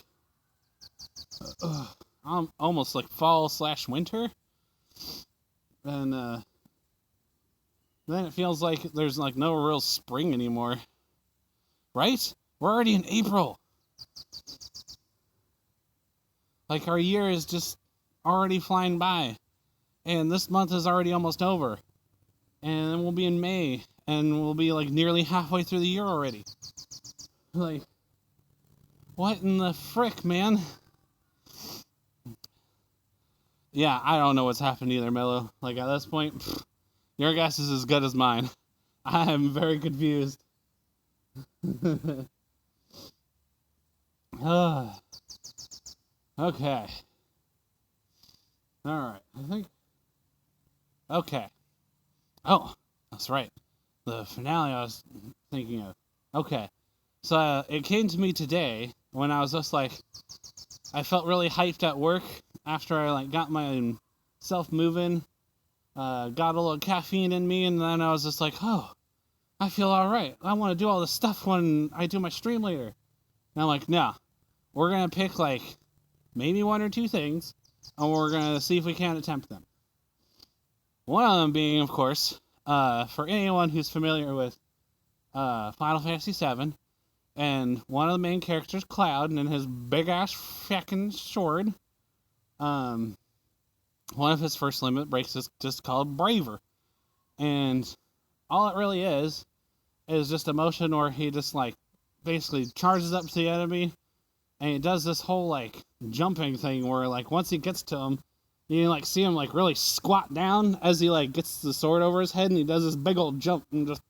almost like fall/winter. And then it feels like there's like no real spring anymore. Right? We're already in April. Like our year is just already flying by. And this month is already almost over. And then we'll be in May. And we'll be like nearly halfway through the year already. Like, what in the frick, man? Yeah, I don't know what's happened either, Mello. Like, at this point, your guess is as good as mine. I am very confused. Okay. Alright, I think... Okay. Oh, that's right. The finale I was thinking of. Okay. So, it came to me today when I was just like... I felt really hyped at work after I like got myself moving, got a little caffeine in me, and then I was just like, oh, I feel alright. I want to do all this stuff when I do my stream later. And I'm like, no, we're going to pick like maybe one or two things, and we're going to see if we can attempt them. One of them being, of course, for anyone who's familiar with Final Fantasy VII, and one of the main characters, Cloud, and his big-ass fucking sword, one of his first limit breaks is just called Braver. And all it really is just a motion where he just, like, basically charges up to the enemy, and he does this whole, like, jumping thing where, like, once he gets to him, you can, like, see him, like, really squat down as he, like, gets the sword over his head, and he does this big old jump, and just...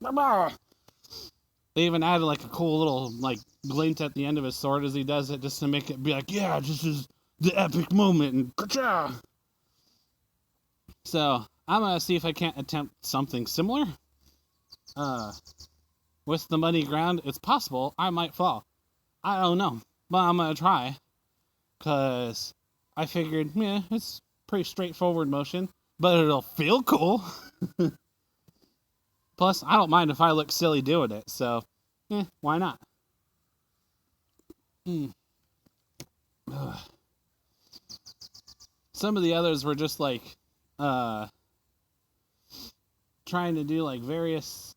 They even added, like, a cool little, like, glint at the end of his sword as he does it, just to make it be like, yeah, this is the epic moment, and ka-cha! So, I'm gonna see if I can't attempt something similar. With the muddy ground, it's possible I might fall. I don't know, but I'm gonna try. Because I figured, yeah, it's pretty straightforward motion, but it'll feel cool. Plus, I don't mind if I look silly doing it, so, why not? Some of the others were just, like, trying to do, like, various,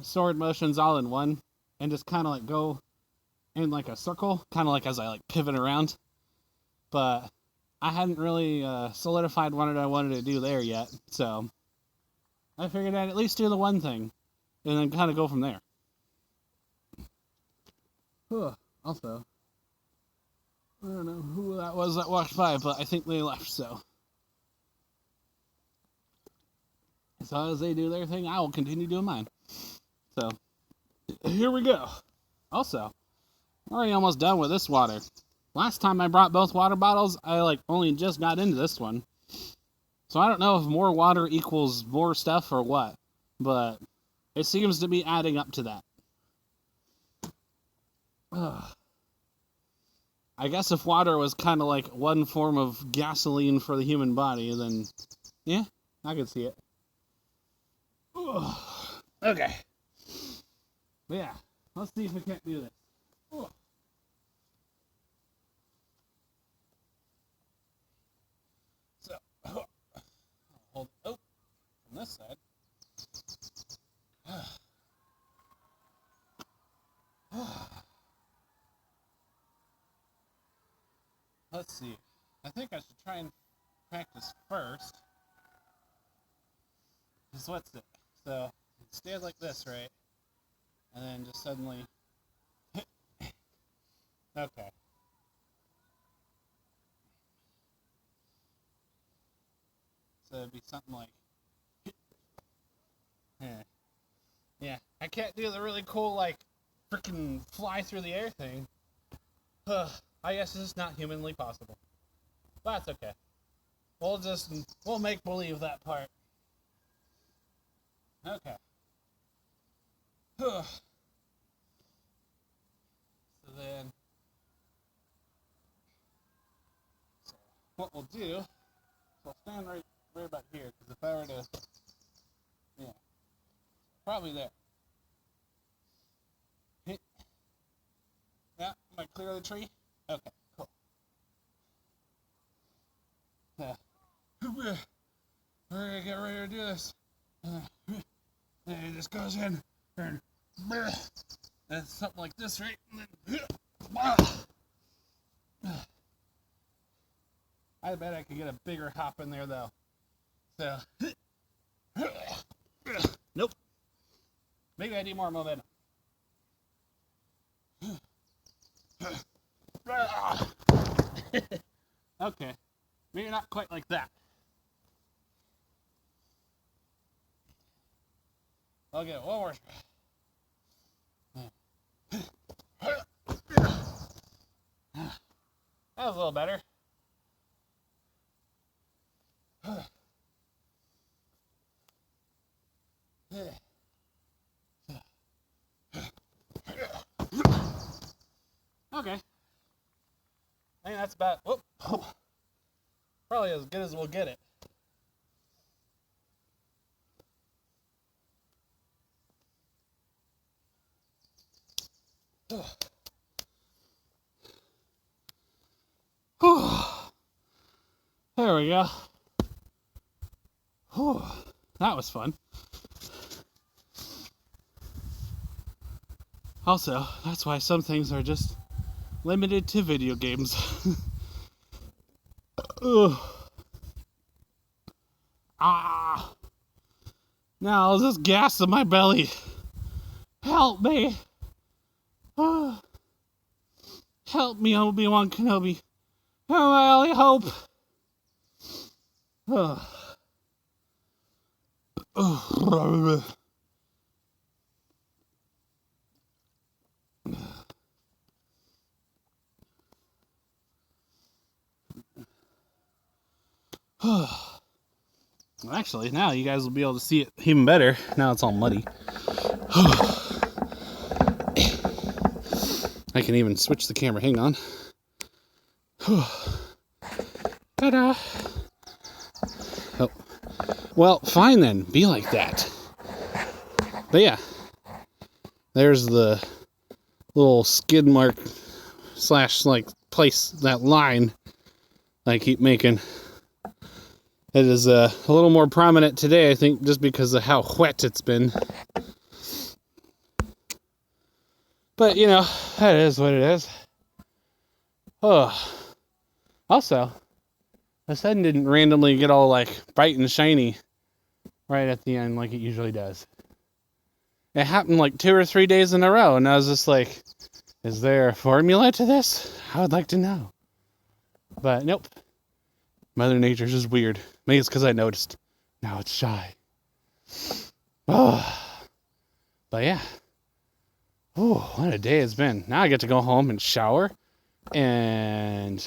sword motions all in one, and just kind of, like, go in, like, a circle, kind of like as I, like, pivot around. But I hadn't really, solidified what I wanted to do there yet, so... I figured I'd at least do the one thing, and then kind of go from there. Also, I don't know who that was that walked by, but I think they left, so. So as they do their thing, I will continue doing mine. So, here we go. Also, I'm already almost done with this water. Last time I brought both water bottles, I only just got into this one. So I don't know if more water equals more stuff or what, but it seems to be adding up to that. I guess if water was kind of like one form of gasoline for the human body, then yeah, I could see it. Okay. But yeah, let's see if we can't do this. So, hold from this side. Let's see. I think I should try and practice first. Just what's it? So, stand like this, right? And then just suddenly. Okay. So it'd be something like. Yeah, I can't do the really cool, freaking fly through the air thing. I guess it's just not humanly possible. But that's okay. We'll make believe that part. Okay. So then, what we'll do, I'll stand right about here, because if I were to, yeah, probably there. Yeah, am I clear of the tree? Okay, cool. We're gonna get ready to do this. And it just goes in, and it's something like this, right? And then, I bet I could get a bigger hop in there, though. So, nope. Maybe I need more momentum. Okay, maybe not quite like that. Okay, one more. That was a little better. Okay. I think that's about, probably as good as we'll get it. There we go. That was fun. Also, that's why some things are just limited to video games. Now there's this gas in my belly. Help me. Help me, Obi-Wan Kenobi. Oh, my only hope. Actually, now you guys will be able to see it even better. Now it's all muddy. I can even switch the camera. Hang on. Ta-da! Oh. Well, fine then. Be like that. But yeah. There's the little skid mark / place, that line I keep making. It is a little more prominent today, I think, just because of how wet it's been. But, that is what it is. Also, the sun didn't randomly get all, bright and shiny right at the end like it usually does. It happened 2 or 3 days in a row, and I was just like, is there a formula to this? I would like to know. But, nope. Mother Nature's just weird. Maybe it's because I noticed. Now it's shy. Oh, but yeah. Oh, what a day it's been. Now I get to go home and shower. And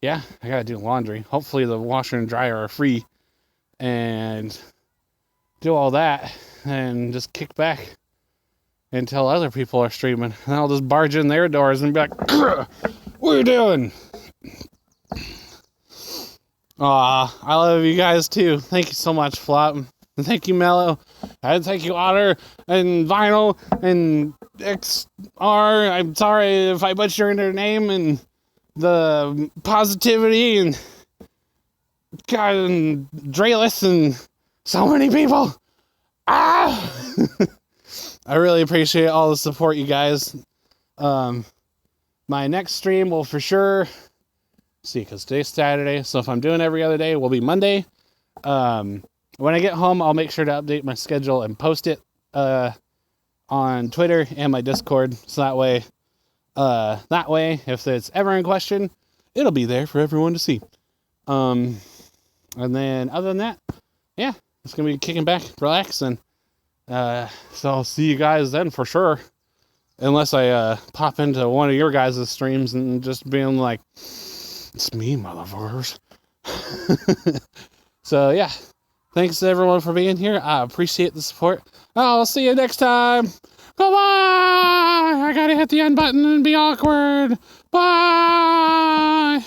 yeah, I gotta do laundry. Hopefully the washer and dryer are free. And do all that. And just kick back until other people are streaming. And I'll just barge in their doors and be like, what are you doing? Aw, I love you guys too. Thank you so much, Flop. And thank you, Mello. And thank you, Otter, and Vinyl, and XR. I'm sorry if I butchered their name, and the positivity, and God, and Drayless, and so many people. Ah! I really appreciate all the support, you guys. My next stream will for sure... See, because today's Saturday, so if I'm doing every other day, it will be Monday. When I get home, I'll make sure to update my schedule and post it on Twitter and my Discord, so that way, if it's ever in question, it'll be there for everyone to see. And then other than that, yeah, it's gonna be kicking back, relaxing. So I'll see you guys then for sure, unless I pop into one of your guys' streams and just being like, it's me, motherfuckers. So yeah, thanks everyone for being here. I appreciate the support. I'll see you next time. Bye-bye. I gotta hit the end button and be awkward. Bye.